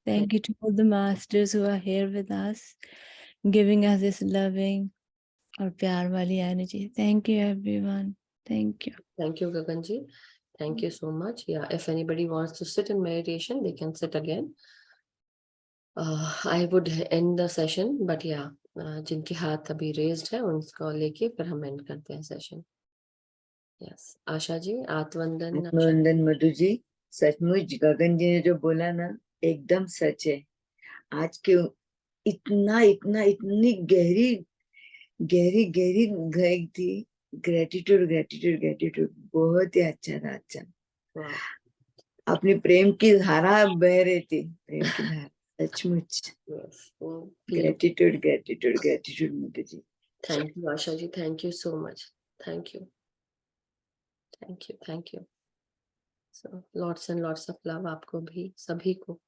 to all the masters who are here with us, giving us this loving और प्यार वाली energy. Thank you everyone. Thank you. Thank you, Gagan ji. Thank you so much. Yeah, if anybody wants to sit in meditation, they can sit again. I would end the session, but yeah, जिनके हाथ अभी raised है उनको लेके फिर हम end करते हैं session. Yes, आशा जी, आत्मवंदन। आत्मवंदन मधु जी, सचमुच गगन जी ने जो बोला ना एकदम सच है। आज के इतनी गहरी गई थी। ग्रेटिट्यूड बहुत ही अच्छा था। अच्छा, अपनी प्रेम की धारा बह रही थी, प्रेम की धारा सचमुच। Gratitude Madhu ji. Thank you Asha ji, thank you so much. Thank you. So lots and lots of love आपको भी, सभी को।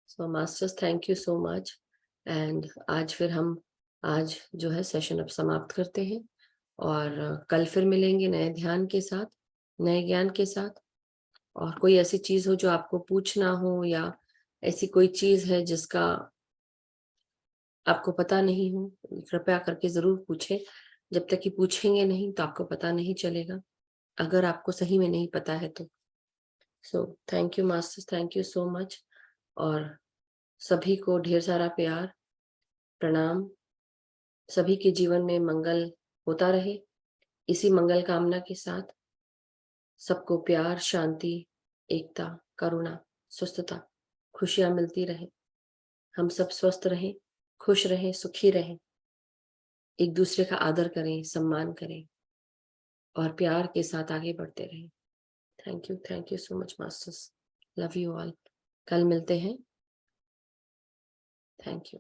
So masters, thank you so much. And आज फिर हम आज जो है सेशन अब समाप्त करते हैं, और कल फिर मिलेंगे नए ध्यान के साथ, नए ज्ञान के साथ। और कोई ऐसी चीज हो जो आपको पूछना हो, या ऐसी कोई चीज है जिसका आपको पता नहीं हो, कृपया करके जरूर पूछें। जब तक कि पूछेंगे नहीं तो आपको पता नहीं चलेगा, अगर आपको सही में नहीं पता है तो। सो thank you masters, thank you so much. और सभी को ढेर सारा प्यार, प्रणाम। सभी के जीवन में मंगल होता रहे, इसी मंगल कामना के साथ सबको प्यार, शांति, एकता, करुणा, स्वस्थता, खुशियां मिलती रहे। हम सब स्वस्थ रहें, खुश रहें, सुखी रहें, एक दूसरे का आदर करें, सम्मान करें, और प्यार के साथ आगे बढ़ते रहें। Thank you so much masters. Love you all. कल मिलते हैं। Thank you.